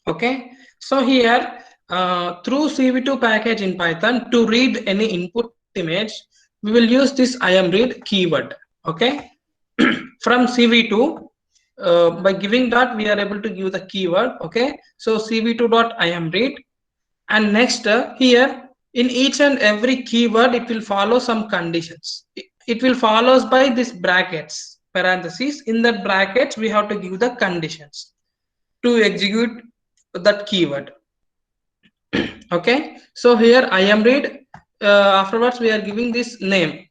Okay, so here through cv2 package in python, to read any input image we will use this imread keyword. Okay, from cv2 by giving that we are able to give the keyword. Okay, so cv2 dot imread, and next here in each and every keyword it will follow some conditions. It will follows by this brackets parentheses. In that brackets we have to give the conditions to execute that keyword. Okay, so here imread, afterwards we are giving this name.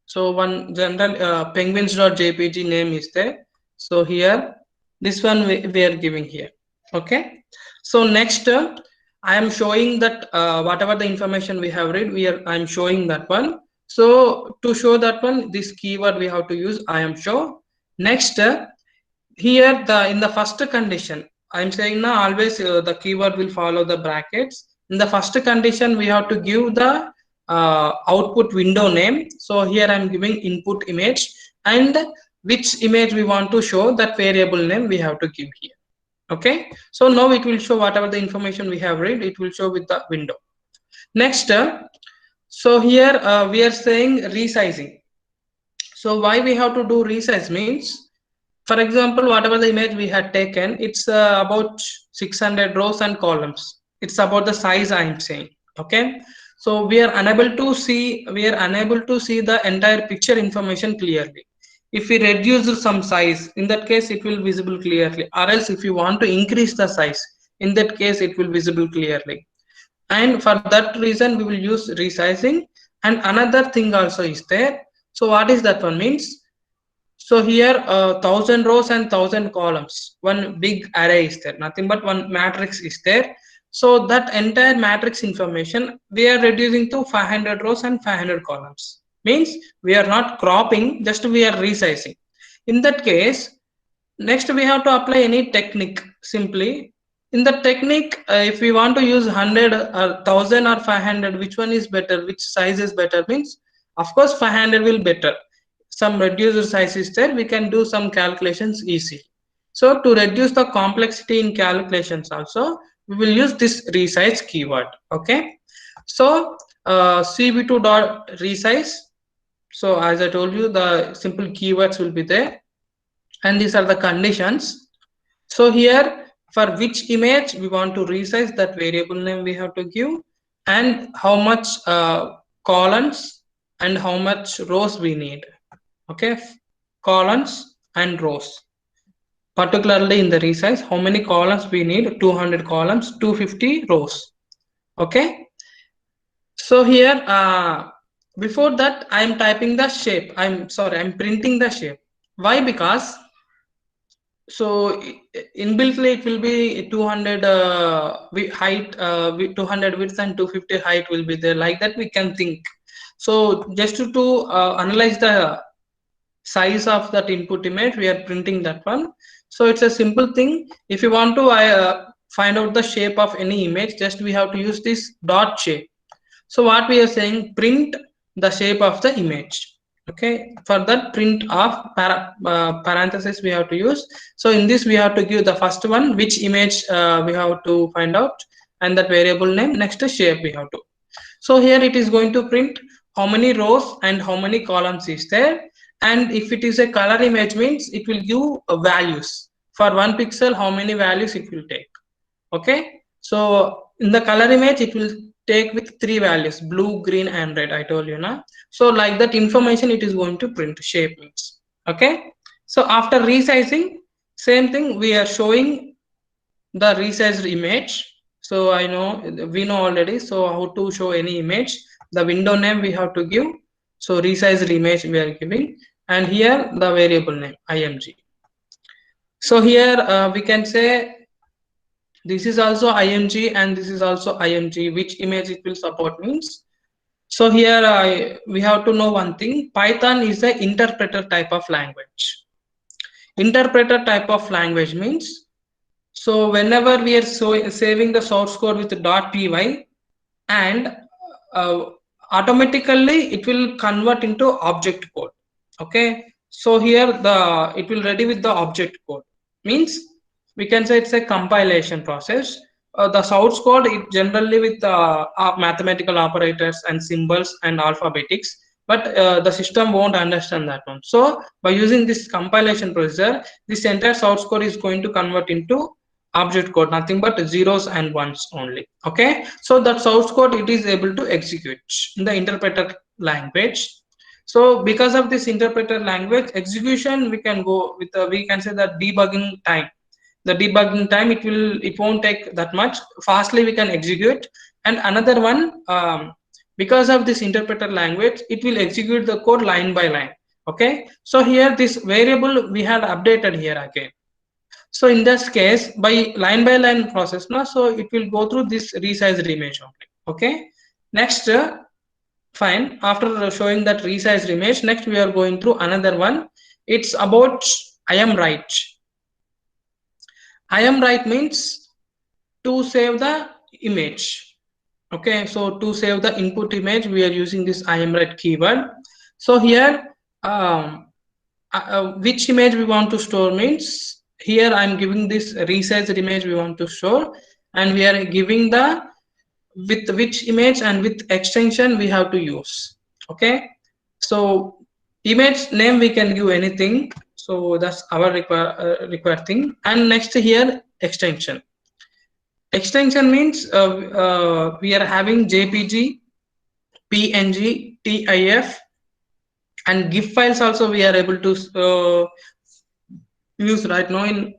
So one general penguins.jpg name is there. So here this one we are giving here. Okay, so next I am showing that whatever the information we have read, I'm showing that one. So to show that one, this keyword we have to use I am show. Next here in the first condition I'm saying now always the keyword will follow the brackets. In the first condition we have to give the output window name. So here I'm giving input image, and which image we want to show, that variable name we have to give here. Okay, so now it will show whatever the information we have read, it will show with the window. Next so here we are saying resizing. So why we have to do resize means, for example, whatever the image we had taken, it's about 600 rows and columns. It's about the size I'm saying. Okay, so we are unable to see the entire picture information clearly. If we reduce some size, in that case it will visible clearly, or else if you want to increase the size, in that case it will visible clearly. And for that reason we will use resizing. And another thing also is there. So what is that one means? So here 1000 rows and 1000 columns, one big array is there, nothing but one matrix is there. So that entire matrix information we are reducing to 500 rows and 500 columns. Means we are not cropping, just we are resizing. In that case, next we have to apply any technique. Simply in the technique, if we want to use 100 or 1000 or 500, which one is better, which size is better, means of course 500 will better. Some reducer size is there, we can do some calculations easy. So to reduce the complexity in calculations also, we will use this resize keyword. Okay, so cv2 dot resize. So as I told you, the simple keywords will be there, and these are the conditions. So here for which image we want to resize, that variable name we have to give, and how much columns and how much rows we need. Okay, columns and rows, particularly in the resize, how many columns we need, 200 columns, 250 rows. Okay, so here before that I am typing the shape, I'm printing the shape. Why? Because so inbuiltly it will be 200 height, 200 width and 250 height will be there, like that we can think. So just to analyze the size of that input image, we are printing that one. So it's a simple thing. If you want to find out the shape of any image, just we have to use this dot shape. So what we are saying, print the shape of the image. Okay, for that print of parenthesis we have to use. So in this we have to give the first one, which image we have to find out, and that variable name. Next shape we have to. So here it is going to print how many rows and how many columns is there. And if it is a color image, means it will give values for 1 pixel, how many values it will take. Okay, so in the color image it will take with 3 values, blue, green and red, I told you now. So like that information it is going to print, shape means. Okay, so after resizing, same thing we are showing the resized image. So I know we know already. So how to show any image? The window name we have to give. So resized image we are giving, and here the variable name img. So here we can say this is also img and this is also img. Which image it will support means. So here we have to know one thing. Python is the interpreter type of language. Interpreter type of language means, so whenever we are saving the source code with .py, and uh, automatically it will convert into object code. Okay, so here the it will ready with the object code means we can say it's a compilation process. The source code is generally with mathematical operators and symbols and alphabetics, but the system won't understand that one. So by using this compilation procedure, this entire source code is going to convert into object code, nothing but zeros and ones only. Okay, so that source code it is able to execute in the interpreter language. So because of this interpreter language execution, we can go with we can say that debugging time. The debugging time, it won't take that much, fastly we can execute. And another one, because of this interpreter language, it will execute the code line by line. Okay, so here this variable we had updated here again. So in this case, by line process now, so it will go through this resized image only. Okay, next fine, after showing that resized image, next we are going through another one. It's about I am right. I am right means to save the image. Okay, so to save the input image we are using this I am right keyword. So here which image we want to store means, here I'm giving this resized image we want to store, and we are giving the with which image and with extension we have to use. Okay, so image name we can give anything, so that's our required thing. And next here extension. Extension means we are having jpg, png, tif, and gif files also we are able to use right now in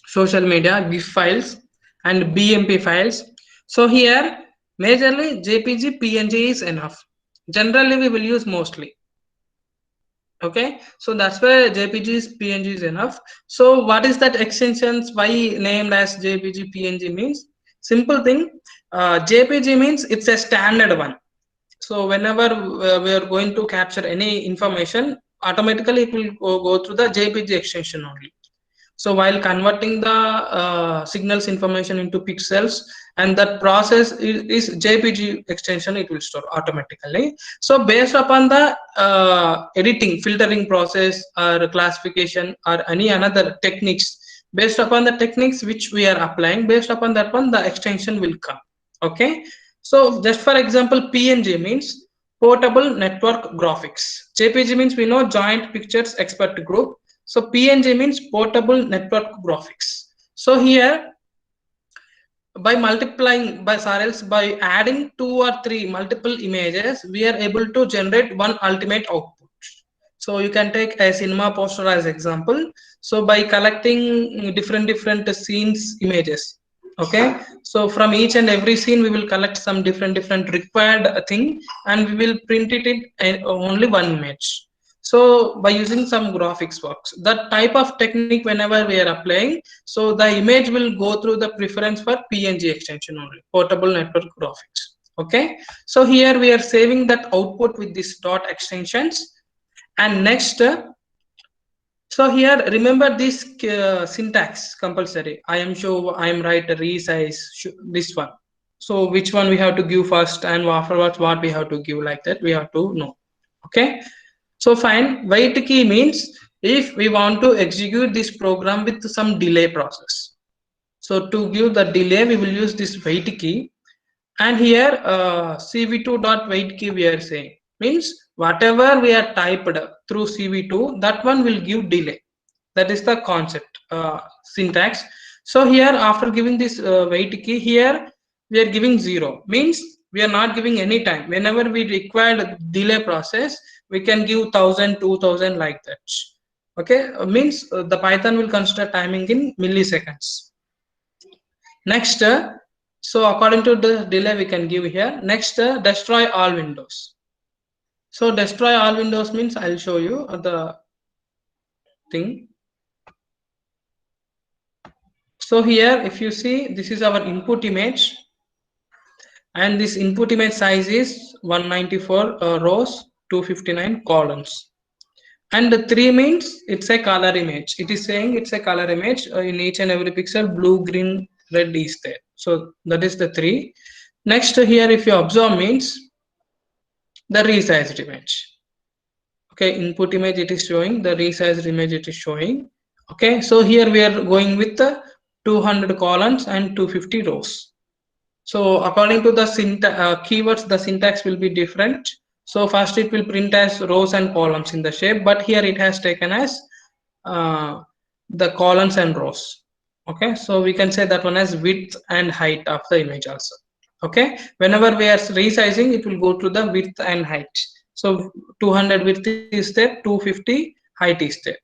social media, gif files and bmp files. So here majorly jpg, png is enough. Generally we will use mostly. Okay, so that's why jpg is png is enough. So what is that extensions, why named as jpg png means, simple thing, jpg means it's a standard one. So whenever we are going to capture any information, automatically it will go through the jpg extension only. So while converting the signals information into pixels, and that process is jpg extension, it will store automatically. So based upon the editing, filtering process or classification or any another techniques, based upon the techniques which we are applying, based upon that one the extension will come. Okay, so just for example, png means portable network graphics, jpg means we know joint pictures expert group, so PNG means portable network graphics. So here by multiplying by else by adding 2 or 3 multiple images, we are able to generate one ultimate output. So you can take a cinema poster as example. So by collecting different scenes images. Okay, so from each and every scene we will collect some different required thing, and we will print it in only one image. So by using some graphics works, that type of technique whenever we are applying, so the image will go through the preference for png extension only, portable network graphics. Okay, so here we are saving that output with this dot extensions. And next so here remember this syntax compulsory, I am show, I am right, resize, this one. So which one we have to give first, and afterwards what we have to give, like that we have to know. Okay, so fine, wait key means if we want to execute this program with some delay process. So to give the delay, we will use this wait key. And here cv2.wait key we are saying means whatever we are typed through cv2, that one will give delay. That is the concept syntax. So here after giving this wait key, here we are giving 0 means we are not giving any time. Whenever we require delay process, we can give 1000, 2000 like that. Okay, means the python will consider timing in milliseconds. Next, so according to the delay we can give here. Next, destroy all windows. So destroy all windows means I'll show you the thing. So here if you see, this is our input image, and this input image size is 194 rows, 259 columns. And the 3 means it's a color image. It is saying it's a color image in each and every pixel, blue, green, red is there. So that is the 3. Next, here if you observe means the resized image. Okay, input image it is showing, the resized image it is showing. Okay, so here we are going with the 200 columns and 250 rows. So according to the keywords, the syntax will be different. So first it will print as rows and columns in the shape, but here it has taken as the columns and rows. Okay, so we can say that one as width and height of the image also. Okay, whenever we are resizing, it will go to the width and height. So 200 width is there, 250 height is there.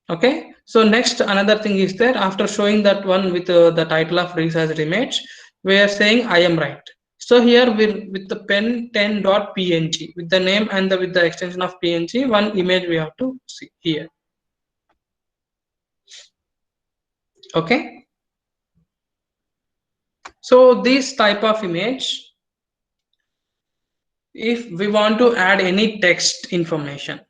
Okay, so next another thing is there, after showing that one with the title of resized image, we are saying I am right. So here with the pen10.png, with the name and with the extension of png, one image we have to see here. Okay, so this type of image, if we want to add any text information,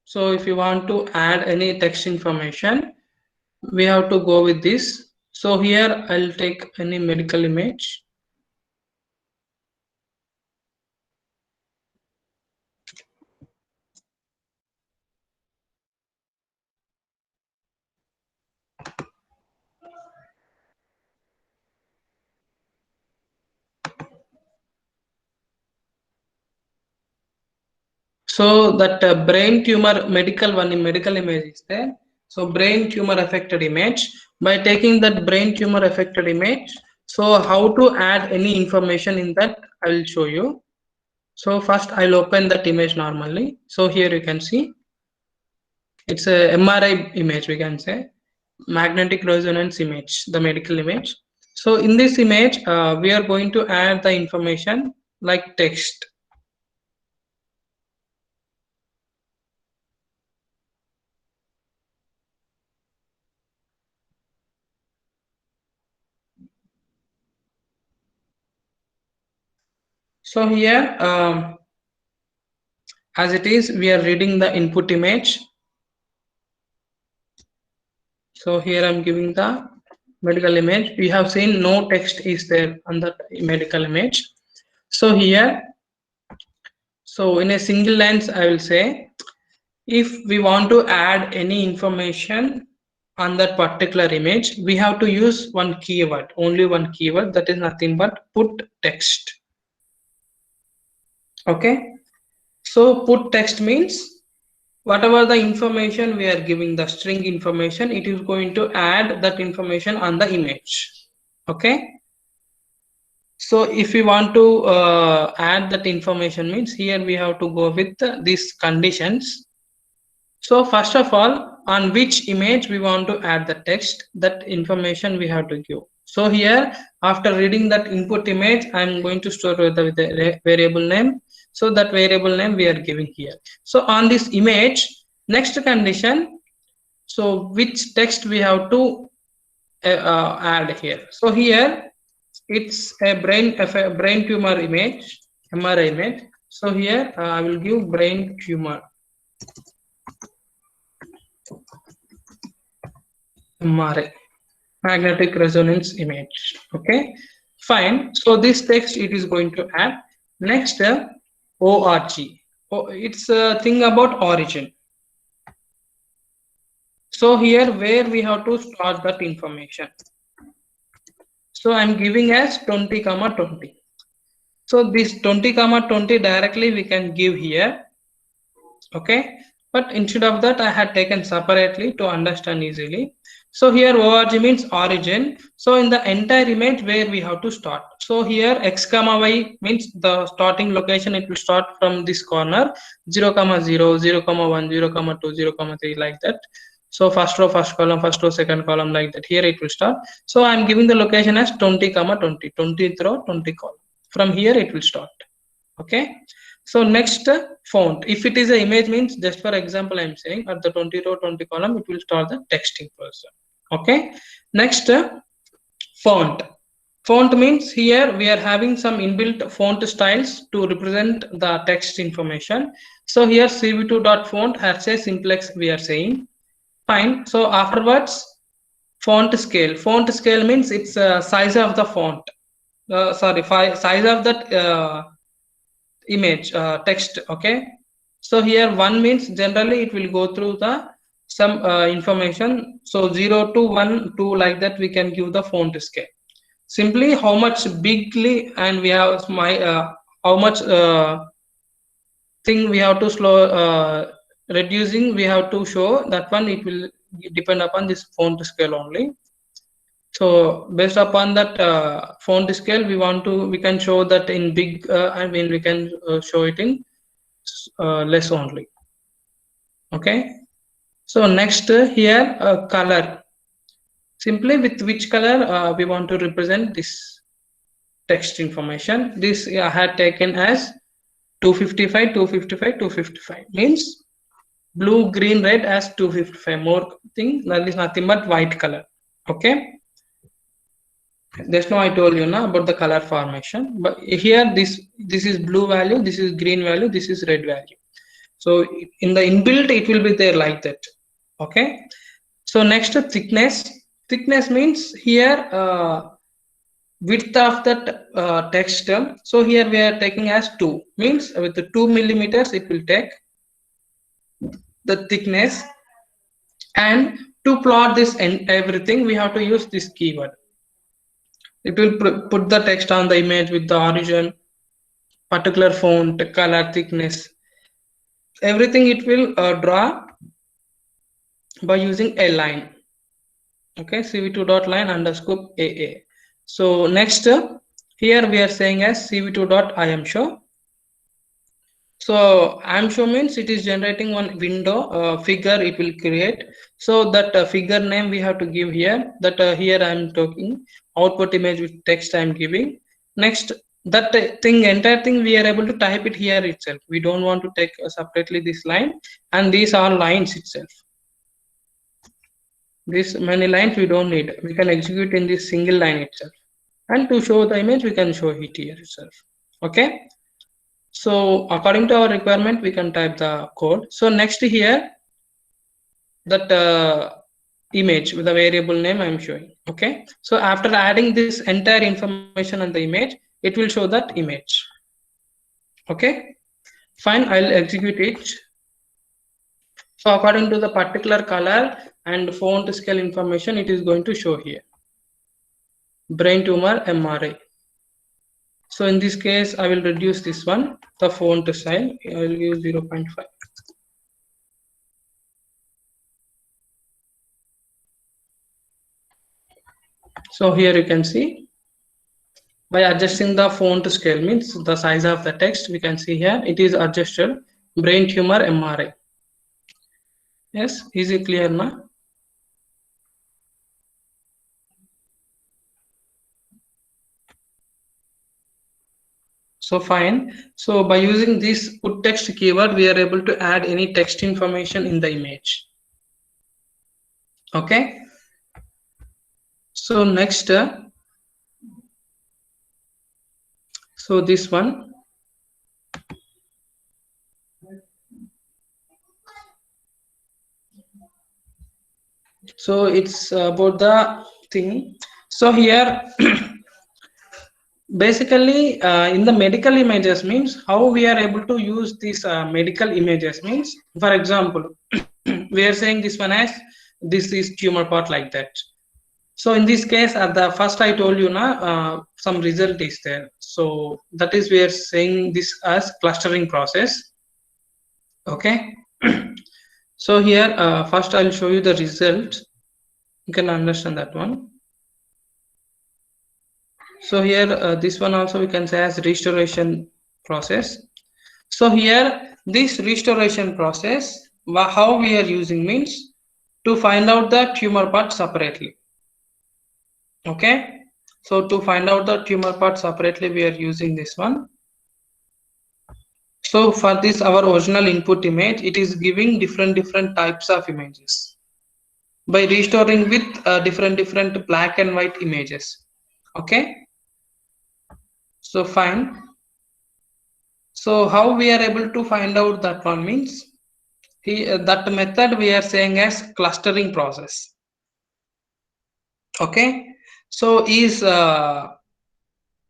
so if you want to add any text information, we have to go with this. So here I'll take any medical image. So that brain tumor medical one in medical image is there. So brain tumor affected image. By taking that brain tumor affected image, so how to add any information in that I will show you. So first I'll open that image normally. So here you can see it's a MRI image, we can say magnetic resonance image, the medical image. So in this image we are going to add the information like text. So here as it is, we are reading the input image. So here I'm giving the medical image. We have seen no text is there on the medical image. So here, so in a single lines I will say, if we want to add any information on that particular image, we have to use one keyword, only one keyword, that is nothing but put text. Okay, so put text means whatever the information we are giving, the string information, it is going to add that information on the image. Okay, so if we want to add that information means here we have to go with these conditions. So first of all, on which image we want to add the text, that information we have to give. So here after reading that input image, I'm going to store with the variable name. So that variable name we are giving here. So on this image, next condition, so which text we have to add here. So here it's a brain tumor image, MRI image. So here I will give brain tumor MRI, magnetic resonance image. Okay, fine. So this text it is going to add. Next org. Oh, it's a thing about origin. So here where we have to start that information. So I'm giving as 20, 20. So this 20, 20 directly we can give here. Okay, but instead of that I had taken separately to understand easily. So here org means origin. So in the entire image where we have to start. So here x comma y means the starting location, it will start from this corner 0, 0, 0, 1, 0, 2, 0, 3 like that. So first row, first column, first row, second column, like that. Here it will start. So I'm giving the location as 20, 20, 20th row, 20 column. From here it will start. Okay. So next font. If it is an image, means just for example, I'm saying at the 20 row, 20 column, it will start the texting person. Okay. Next font. Font means here we are having some inbuilt font styles to represent the text information. So here cv2.font has a simplex we are saying. Fine. So afterwards, font scale. Font scale means it's size of the font. Size of that image text. Okay. So here 1 means generally it will go through the some information. So 0 to 1, 2, like that we can give the font scale. Simply how much bigly, and we have how much thing we have to slow reducing we have to show, that one it will depend upon this font scale only. So based upon that font scale, we can show that in big, I mean we can show it in less only. Okay. So next here color. Simply with which color we want to represent this text information. This I had taken as 255, 255, 255 means blue, green, red as 255. More thing, that is nothing but white color. Okay. Just now I told you now about the color formation, but here this is blue value, this is green value, this is red value. So in the inbuilt it will be there like that. Okay. So next thickness. Thickness means here width of that text. So here we are taking as 2, means with the 2 millimeters it will take the thickness. And to plot this and everything, we have to use this keyword. It will put the text on the image with the origin, particular font, color, thickness, everything it will draw by using a line. Okay, cv2.line underscore AA. So next here we are saying as cv2.imshow. So imshow means it is generating one window figure it will create. So that figure name we have to give here. That here I am talking output image with text I am giving. Next, that entire thing we are able to type it here itself. We don't want to take separately this line, and these are lines itself. This many lines we don't need. We can execute in this single line itself. And to show the image, we can show it here itself. Okay. So according to our requirement, we can type the code. So next here, that image with the variable name I am showing. Okay. So after adding this entire information on the image, it will show that image. Okay. Fine. I'll execute it. So according to the particular color and font scale information, it is going to show here. Brain tumor MRI. So in this case, I will reduce this one, the font size. I will use 0.5. So here you can see, by adjusting the font scale, means the size of the text, we can see here it is adjusted. Brain tumor MRI. Yes, is it clear now? So fine. So by using this put text keyword, we are able to add any text information in the image. Okay. So next, so this one. So it's about the thing. So here, basically in the medical images means how we are able to use these medical images means, for example, we are saying this one as this is tumor part like that. So in this case, at the first I told you now some result is there. So that is we are saying this as clustering process. Okay. So here first I'll show you the result. You can understand that one. So here this one also we can say as restoration process. So here this restoration process, how we are using means to find out the tumor part separately. Okay, so to find out the tumor part separately, we are using this one. So for this, our original input image, it is giving different types of images by restoring with different black and white images. Okay, so fine. So how we are able to find out that one means that method we are saying as clustering process. Okay, so is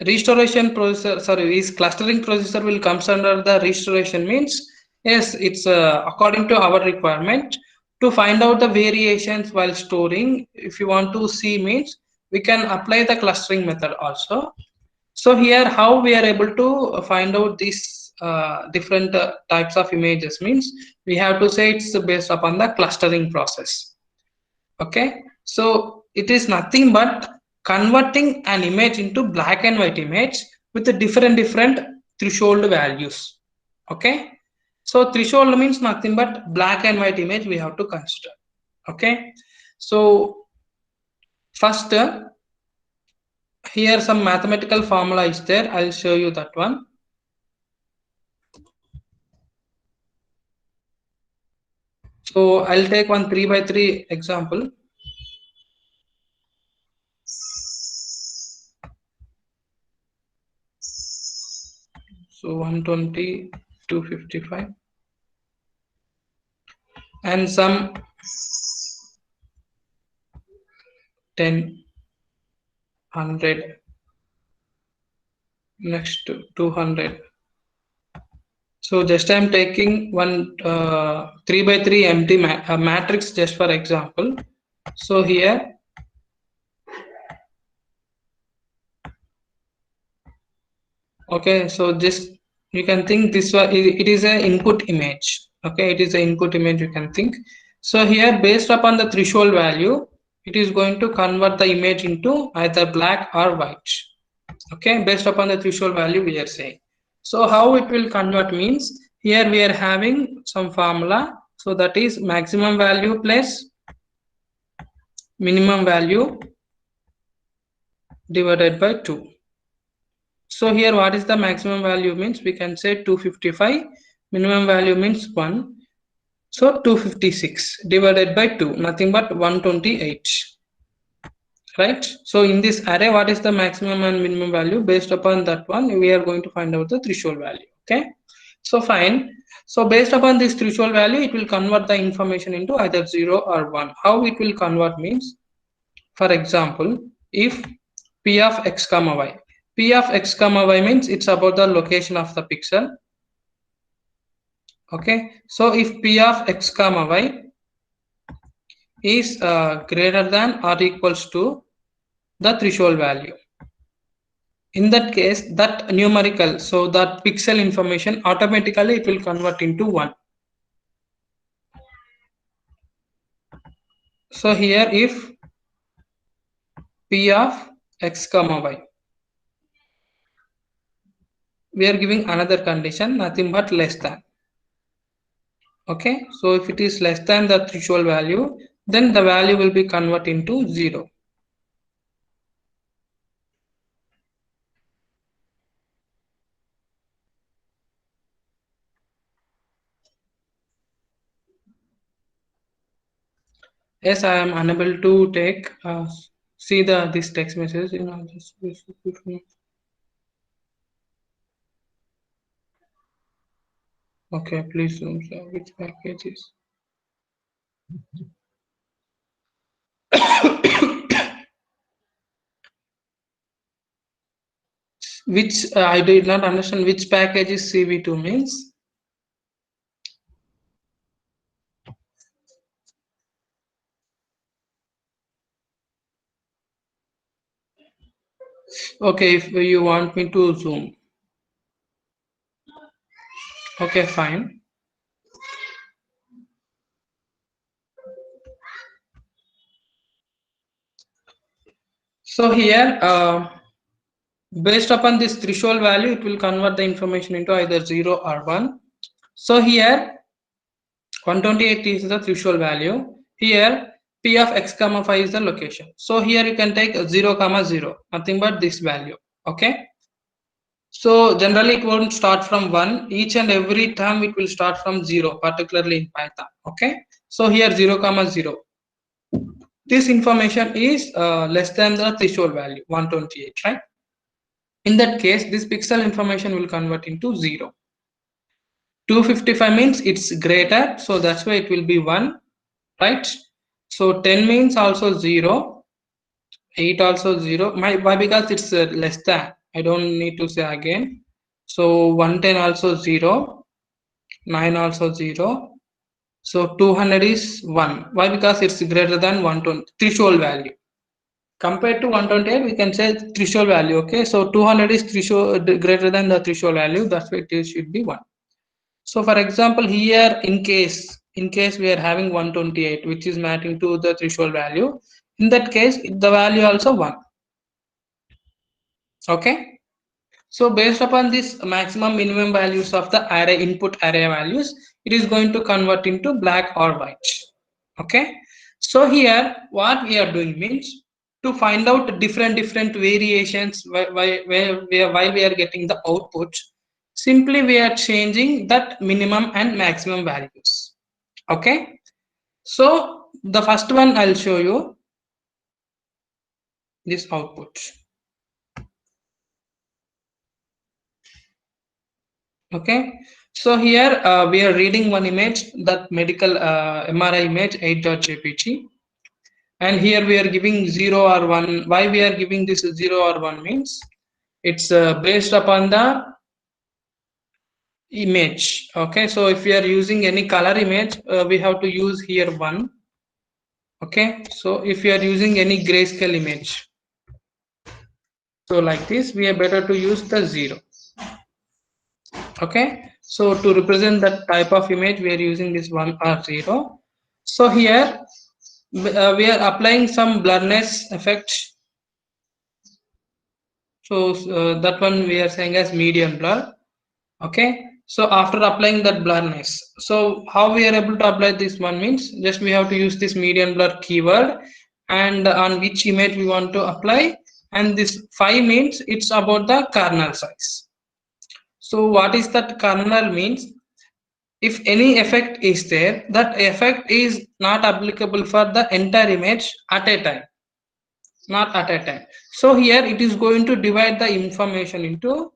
restoration processor, sorry, is clustering processor will comes under the restoration means, yes, it's according to our requirement to find out the variations while storing. If you want to see means, we can apply the clustering method also. So here how we are able to find out these different types of images means, we have to say it's based upon the clustering process. Okay, so it is nothing but converting an image into black and white image with the different threshold values. Okay, so threshold means nothing but black and white image we have to consider. Okay, so first here some mathematical formula is there, I'll show you that one. So I'll take one 3x3 example. So 120, 255 and some 10, 100, next 200. So just I'm taking one 3x3 empty matrix just for example. So here okay, so this you can think this was it is an input image. Okay, it is an input image you can think. So here based upon the threshold value, it is going to convert the image into either black or white. Okay, based upon the threshold value we are saying. So how it will convert means, here we are having some formula. So that is maximum value plus minimum value divided by 2. So here what is the maximum value means, we can say 255, minimum value means 1. So 256 divided by 2, nothing but 128. Right? So in this array, what is the maximum and minimum value? Based upon that one, we are going to find out the threshold value. Okay. So fine. So based upon this threshold value, it will convert the information into either 0 or 1. How it will convert means, for example, if p of x comma y. P of x comma y means it's about the location of the pixel. Okay. So if p of x comma y is greater than or equals to the threshold value, in that case that numerical, so that pixel information automatically it will convert into 1. So here if p of x comma y, we are giving another condition, nothing but less than. Okay, so if it is less than the threshold value, then the value will be converted into 0. Yes, I am unable to take see this text message. Okay, please which packages. Which I did not understand which package is CV2 means. Okay, if you want me to zoom. Okay, fine. So here, based upon this threshold value, it will convert the information into either 0 or 1. So here, 128 is the threshold value. here p of x comma phi is the location. So here you can take 0 comma 0, nothing but this value. Okay, so generally it won't start from 1, each and every term it will start from 0, particularly in Python. Okay, so here 0 comma 0, this information is less than the threshold value 128, right? In that case, this pixel information will convert into 0. 255 means it's greater, so that's why it will be 1, right? So 10 means also 0, 8 also 0. Why? Because it's less than. I don't need to say again. So 110 also 0, 9 also 0. So 200 is 1. Why? Because it's greater than 120 threshold value. Compared to 128, we can say threshold value. Okay, so 200 is threshold greater than the threshold value. That's why it should be 1. So for example, here in case we are having 128, which is matching to the threshold value, in that case the value also 1. Okay, so based upon this maximum minimum values of the array input array values, it is going to convert into black or white. Okay, so here what we are doing means to find out different variations while we are getting the output, simply we are changing that minimum and maximum values. Okay, so the first one I'll show you this output. Okay, so here we are reading one image, that medical MRI image 8.jpg, and here we are giving 0 or 1. Why we are giving this 0 or 1 means it's based upon the image. Okay, so if we are using any color image, we have to use here 1. Okay, so if we are using any grayscale image, so like this, we are better to use the 0. Okay, so to represent that type of image, we are using this 1 or 0. So here we are applying some blurriness effect. So that one we are saying as median blur. Okay, so after applying that blurriness, so how we are able to apply this one means just we have to use this median blur keyword, and on which image we want to apply, and this 5 means it's about the kernel size. So what is that kernel means? If any effect is there, that effect is not applicable for the entire image at a time, not at a time. So here it is going to divide the information into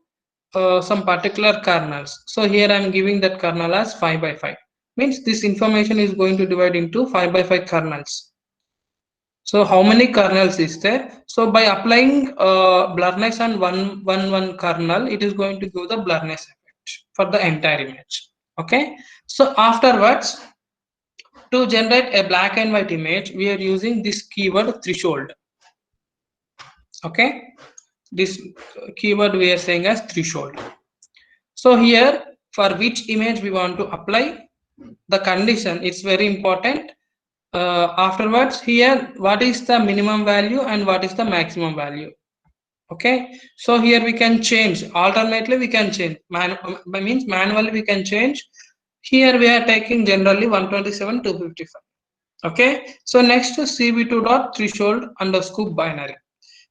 some particular kernels. So here I am giving that kernel as 5 by 5, means this information is going to divide into 5 by 5 kernels. So how many kernels is there? So by applying blurriness on one kernel, it is going to give the blurriness effect for the entire image. Okay, so afterwards, to generate a black and white image, we are using this keyword threshold. Okay, this keyword we are saying as threshold. So here for which image we want to apply the condition, it's very important. Afterwards, here what is the minimum value and what is the maximum value. Okay, so here we can change, alternately we can change, means manually we can change. Here we are taking generally 127 255. Okay, so next cv2 dot threshold underscore binary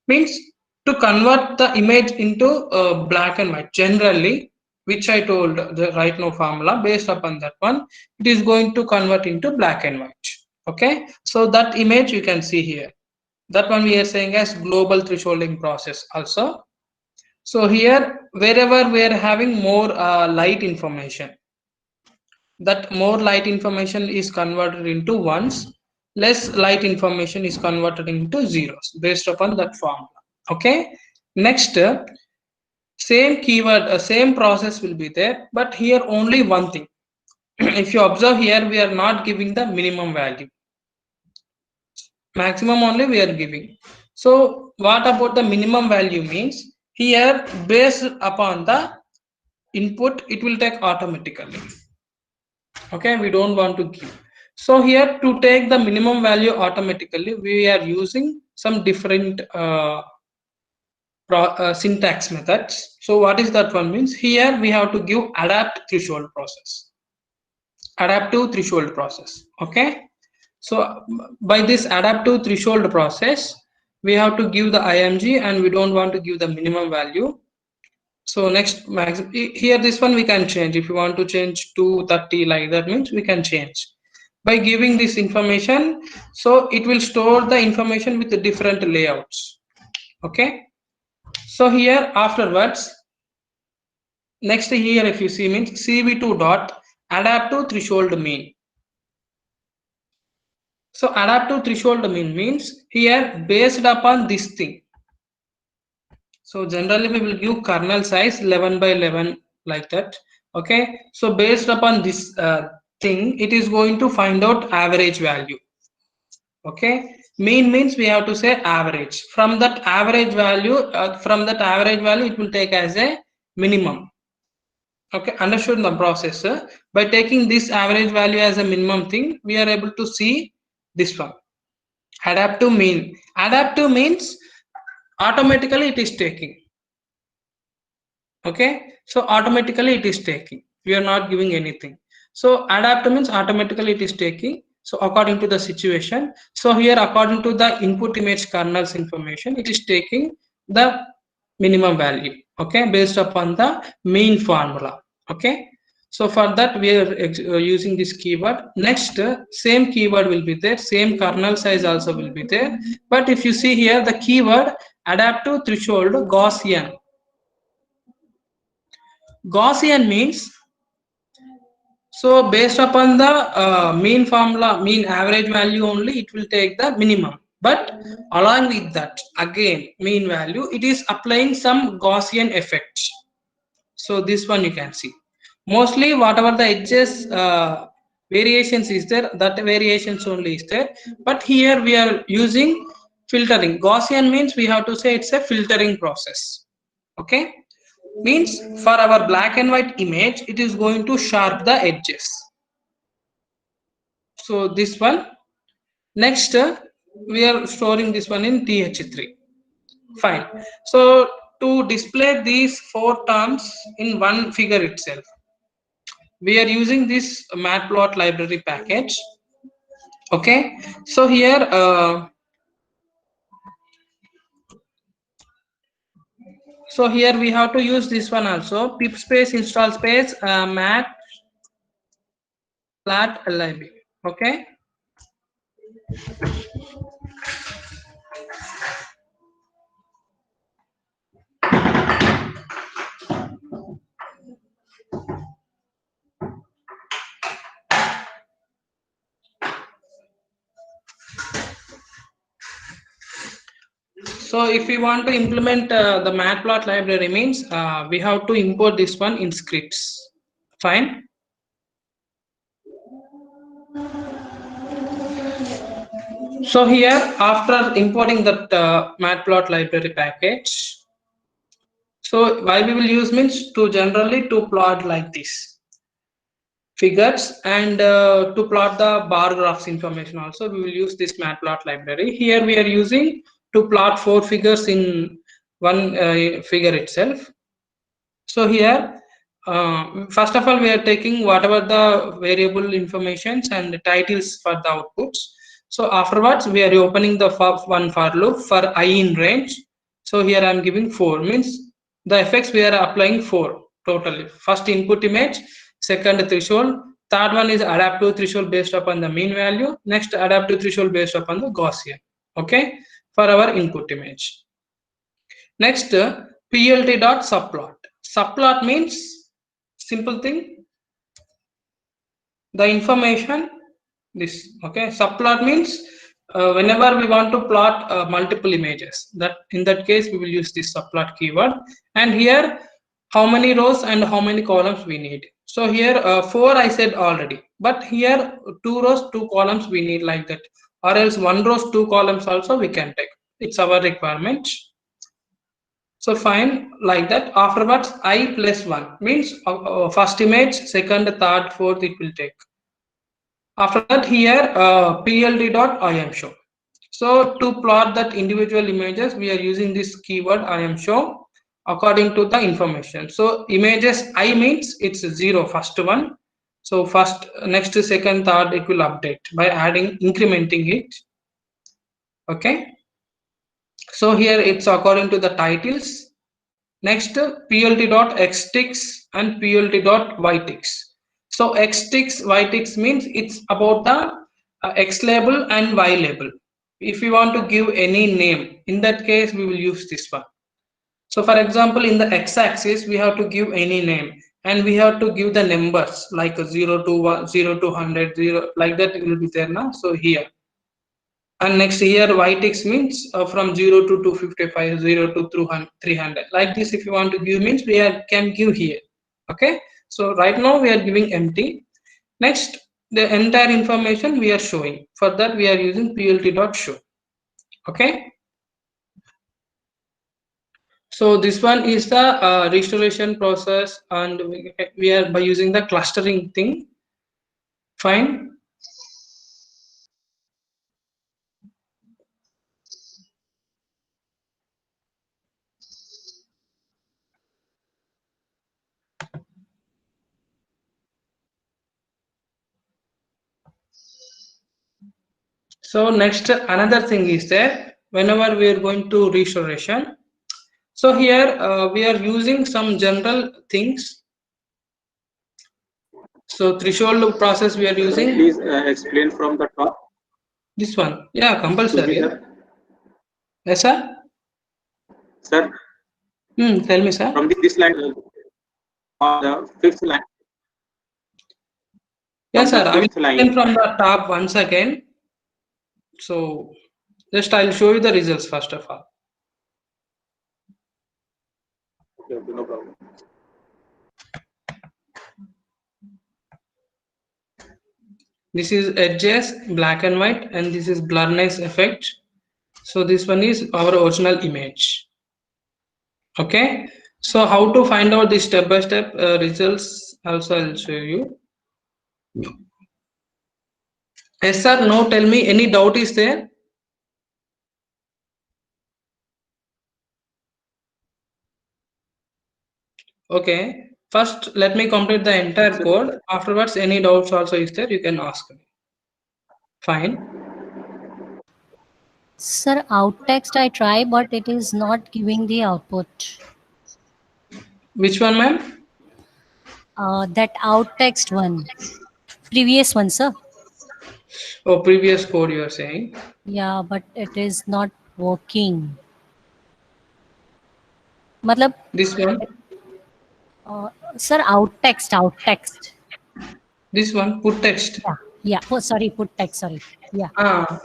means to convert the image into black and white. Generally, which I told the right now formula, based upon that one, it is going to convert into black and white. Okay, so that image you can see here, that one we are saying as global thresholding process also. So here wherever we are having more light information, that more light information is converted into ones, less light information is converted into zeros based upon that formula. Okay, next same keyword, same process will be there, but here only one thing. If you observe here, we are not giving the minimum value, maximum only we are giving. So what about the minimum value means? Here based upon the input, it will take automatically. Okay, we don't want to give. So here to take the minimum value automatically, we are using some different syntax methods. So what is that one means? Here we have to give adapt threshold process, adaptive threshold process. Okay, So by this adaptive threshold process, we have to give the IMG and we don't want to give the minimum value. So next max here, this one we can change. If you want to change to 30 like that, means we can change by giving this information. So it will store the information with the different layouts. Okay, so here afterwards, next here if you see means CV2 dot adaptive threshold mean. So adaptive threshold mean means here based upon this thing. So generally we will give kernel size 11 by 11 like that. Okay, so based upon this thing, it is going to find out average value. Okay, mean means we have to say average. From that average value, it will take as a minimum. Okay, understood the process. By taking this average value as a minimum thing, we are able to see this one. Adaptive mean. Adaptive means automatically it is taking. Okay, so automatically it is taking. We are not giving anything. So adaptive means automatically it is taking. So according to the situation. So here according to the input image kernel's information, it is taking the minimum value. Okay, based upon the mean formula. Okay, so for that we are using this keyword. Next, same keyword will be there, same kernel size also will be there. But if you see here the keyword adaptive threshold Gaussian. Gaussian means, so based upon the mean formula, mean average value only, it will take the minimum. But along with that, again, mean value, it is applying some Gaussian effects. So this one you can see. Mostly whatever the edges variations is there, that variations only is there. But here we are using filtering. Gaussian means we have to say it's a filtering process. Okay, means for our black and white image it is going to sharp the edges. So this one. Next, we are storing this one in th3. Fine. So to display these four terms in one figure itself, we are using this matplot library package. Okay, so here we have to use this one also, pip space install space matplotlib. Okay, so if we want to implement the matplot library means we have to import this one in scripts. Fine. So here after importing that matplot library package, so why we will use means to generally to plot like this figures and to plot the bar graphs information also we will use this matplot library. Here we are using to plot four figures in one figure itself. So here first of all we are taking whatever the variable informations and the titles for the outputs. So afterwards we are opening the one for loop for I in range. So here I am giving 4, means the effects we are applying 4 totally. First input image, second threshold, third one is adaptive threshold based upon the mean value, next adaptive threshold based upon the Gaussian. Okay, for our input image. Next, plt dot subplot. Subplot means simple thing, the information this. Okay, subplot means whenever we want to plot multiple images, that in that case we will use this subplot keyword. And here how many rows and how many columns we need. So here 4 I said already, but here 2 rows 2 columns we need like that, or else 1 rows 2 columns also we can take. It's our requirement. So fine, like that. Afterwards I plus 1 means first image, second, third, fourth it will take. After that here pld dot imshow. So to plot that individual images we are using this keyword imshow according to the information. So images I means it's 0 first one, So first, next, second, third, it will update by adding, incrementing it. Okay. So here it's according to the titles. Next, plt.xticks and plt.yticks. So xticks, yticks means it's about the x label and y label. If you want to give any name, in that case we will use this one. So for example, in the x-axis we have to give any name, and we have to give the numbers like 0 to 1, 0 to 100, 0, like that it will be there now. So here, and next here yticks means from 0 to 255, 0 to 300, like this. If you want to give means we can give here. Okay, so right now we are giving empty. Next, the entire information we are showing. For that we are using plt.show. Okay, so this one is the restoration process, and we are by using the clustering thing. Fine. So next, another thing is that whenever we are going to restoration, so here we are using some general things. So threshold process we are using. Please explain from the top. This one, yeah, Could we compulsory. have, Yes, sir. sir, Tell me, sir. from this line on the fifth line, Yes, from the sir. I will fifth explain line. from the top once again. So just I'll show you the results first of all. Okay, no problem. This is edges, black and white, and this is blurriness effect. So this one is our original image. Okay. So how to find out the step-by-step results also I'll show you. Yes, sir. No, tell me, any doubt is there? Okay. First, let me complete the entire code. Afterwards, any doubts also is there, you can ask me. Fine. Sir, out text I try, but it is not giving the output. Which one, ma'am? That out text one, previous one, sir. Oh, previous code you are saying. Yeah, but it is not working. मतलब, This one. sir, out text, out text. This one, put text. Yeah, yeah. Oh, sorry, put text. Sorry. Yeah, Ah,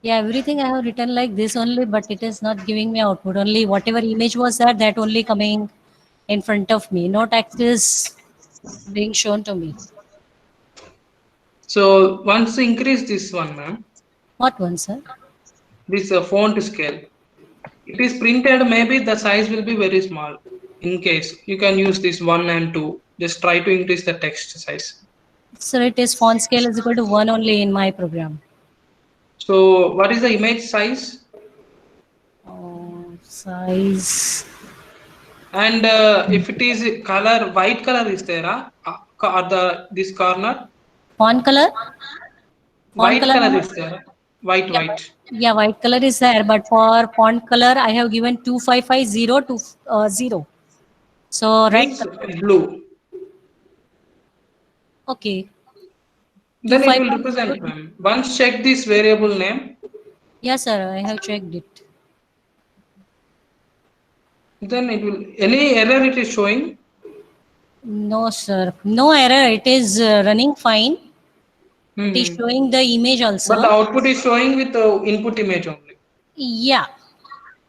yeah. Everything I have written like this only, but it is not giving me output. Only whatever image was there, that only coming in front of me. No text is being shown to me. so once increase this one, ma'am. What one, sir? This font scale. It is printed, maybe the size will be very small. In case you can use this 1 and 2. Just try to increase the text size. Sir, it is font scale is equal to 1 only in my program. So what is the image size? Size. And if it is color, white color is there, at the this corner? Font color? Font White color I color have, is there. White, yeah, white. yeah, white color is there, but for font color I have given 2550 to 0. So red Means color. blue. Okay. Then it will 2550. represent, ma'am. Once check this variable name, Yes, sir, I have checked it. then it will, any error it is showing. No, sir. No error. It is running fine. It is Hmm. showing the image But the also. output is showing with the input image only. Yeah.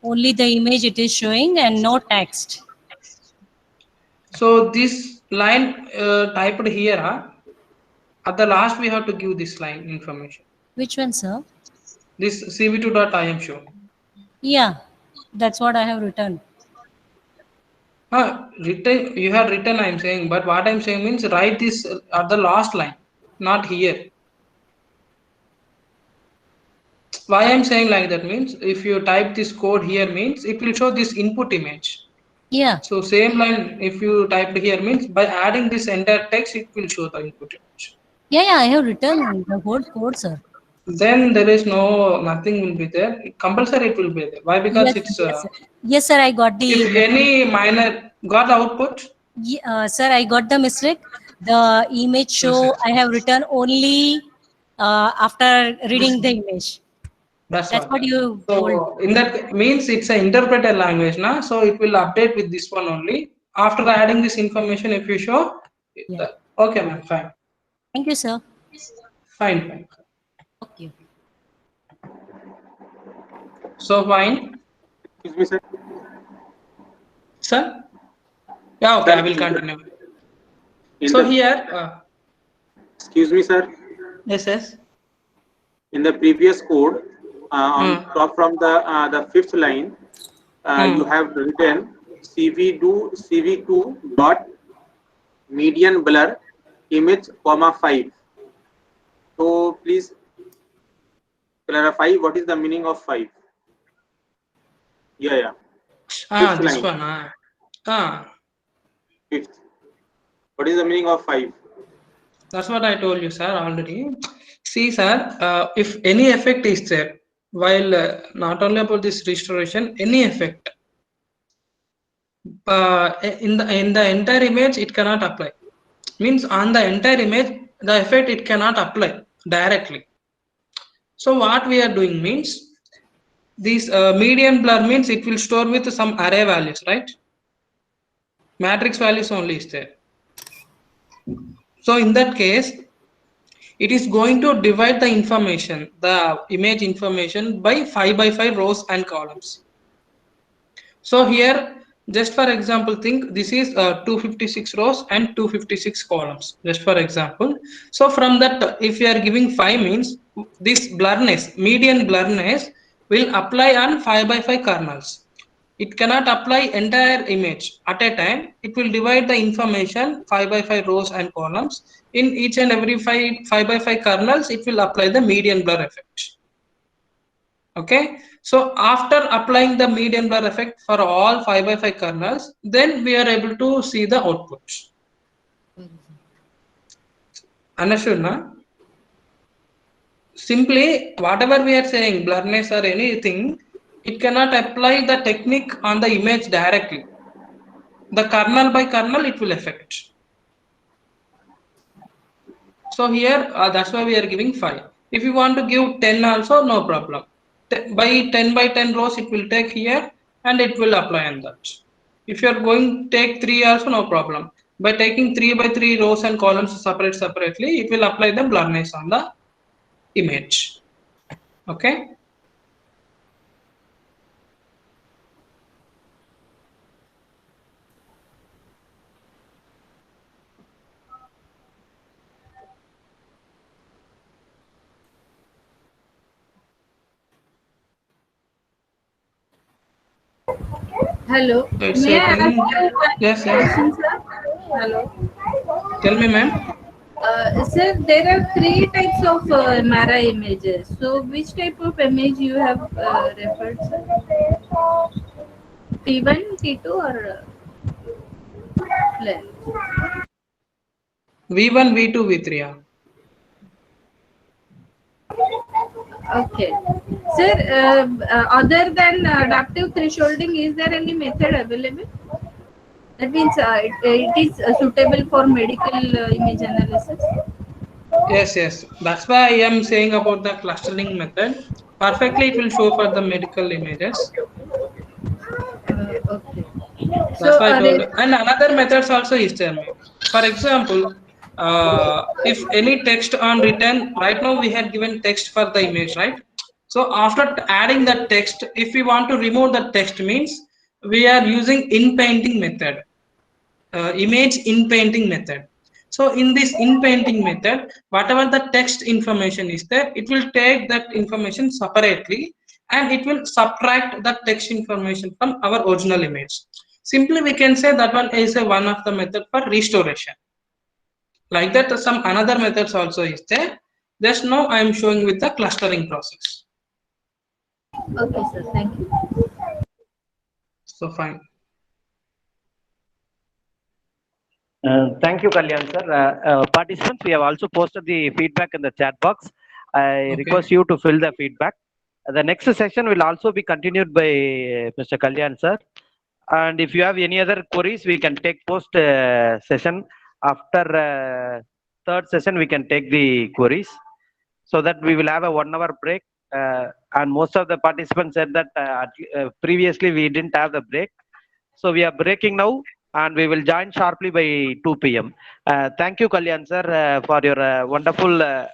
Only the image it is showing and no text. So this line typed here, at the last we have to give this line information. Which one, sir? This cv2.im show. Yeah. That's what I have written. Written, you have written, I'm saying, but what I'm saying means write this at the last line, not here. Why I'm saying like that means if you type this code here means it will show this input image. Yeah. So same line, if you typed here means by adding this entire text, it will show the input image. Yeah, I have written the whole code, sir. Then there is nothing will be there. Compulsory it will be there. Why? Because Yes, it's yes, sir. Yes, sir. I got if the mistake. any minor got the output. Sir, I got the mistake. The image Yes, show yes. I have written only after This, reading the image. that's That's what. what you told. So in that means it's an interpreter language now. So it will update with this one only. After adding this information, if you show, Yeah. okay, ma'am, fine, Thank you, sir. fine. Okay. So fine, Excuse me, sir. sir. Yeah, okay, Sir, I will continue. in So the here, excuse me, sir. yes, yes. In the previous code, on Hmm. top from the fifth line, you Hmm. have written CV2 dot median blur image comma 5. So please clarify what is the meaning of 5. Yeah. Fifth This line, one. fifth. What is the meaning of 5? That's what I told you, sir, already. See, sir, if any effect is there, while not only about this restoration, any effect in the entire image, it cannot apply. Means on the entire image, the effect it cannot apply directly. So what we are doing means this median blur means it will store with some array values, right? Matrix values only is there. So in that case, it is going to divide the information, the image information by 5 by 5 rows and columns. So here, just for example, think this is 256 rows and 256 columns, just for example. So from that, if you are giving 5 means this blurriness, median blurriness will apply on 5 by 5 kernels. It cannot apply entire image at a time. It will divide the information 5 by 5 rows and columns. In each and every 5 by 5 kernels, it will apply the median blur effect. Okay, so after applying the median blur effect for all 5 by 5 kernels, then we are able to see the output. Understood, na? Simply, whatever we are saying, blurriness or anything, it cannot apply the technique on the image directly. The kernel by kernel, it will affect. So here, that's why we are giving 5. If you want to give 10 also, no problem. By 10 by 10 rows, it will take here and it will apply on that. If you are going to take 3 also, no problem. By taking 3 by 3 rows and columns separately, it will apply the blurriness on the image. Okay. Hello. It's May I ask saying, you one yes, yes. question, sir? Hello. Tell me, ma'am. Sir, there are three types of Mara images. So, which type of image you have referred, sir? T1, T2, or flare? V1, V2, V3. Yeah. Okay. Sir, other than adaptive thresholding, is there any method available? That means it is suitable for medical image analysis. Yes, yes. That's why I am saying about the clustering method. Perfectly, it will show for the medical images. Okay. That's So, why I told. And another methods also is there, ma'am. For example, if any text on written, right now we have given text for the image, right? So after adding that text, if we want to remove the text means we are using in painting method, image in painting method. So in this in painting method, whatever the text information is there, it will take that information separately and it will subtract that text information from our original image. Simply we can say that one is a one of the method for restoration. Like that, some another methods also is there. Just now I am showing with the clustering process. okay, sir. Thank you. So fine. Thank you, Kalyan sir. Participants, we have also posted the feedback in the chat box. I request you to fill the feedback. The next session will also be continued by Mr. Kalyan sir. And if you have any other queries, we can take post session. After third session, we can take the queries, so that we will have a 1 hour break. And most of the participants said that previously we didn't have the break. So we are breaking now, and we will join sharply by 2 p.m. Thank you, Kalyan sir, for your wonderful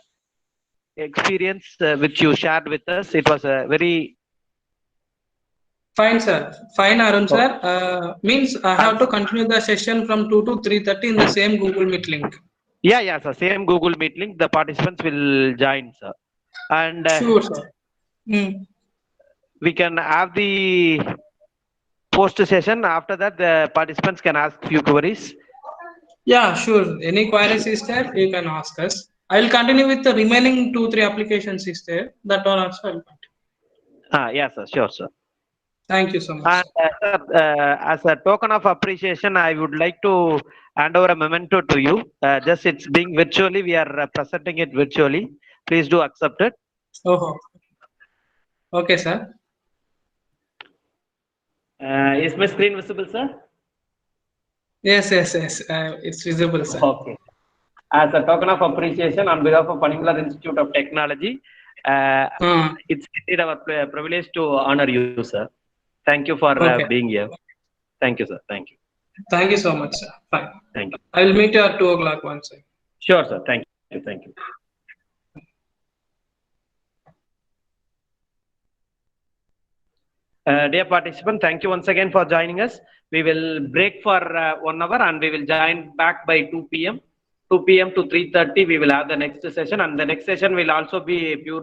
experience which you shared with us. It was a very Fine, sir. Fine, Arun, sir. Means I have to continue the session from 2 to 3:30 in the same Google Meet link. yeah, sir. Same Google Meet link. The participants will join, sir. And Sure, sir. we can have the post session. After that, the participants can ask few queries. Yeah, sure. Any queries is there, you can ask us. I will continue with the remaining 2-3 applications is there. That one also I will continue. Yeah, sir. Sure, sir. Thank you so much. And sir, as a token of appreciation, I would like to hand over a memento to you. Just it's being virtually, we are presenting it virtually. Please do accept it. Oh, okay, sir. Is my screen visible, sir? Yes. It's visible, sir. Okay. As a token of appreciation on behalf of Panimlar Institute of Technology, it's indeed our privilege to honor you, sir. Thank you for being here. Thank you, sir. Thank you. Thank you so much, sir. Fine. Thank you. I will meet you at 2 o'clock once. Sure, sir. Thank you. Thank you. Dear participant, thank you once again for joining us. We will break for 1 hour, and we will join back by 2 p.m. 2 p.m. to 3:30. We will have the next session, and the next session will also be purely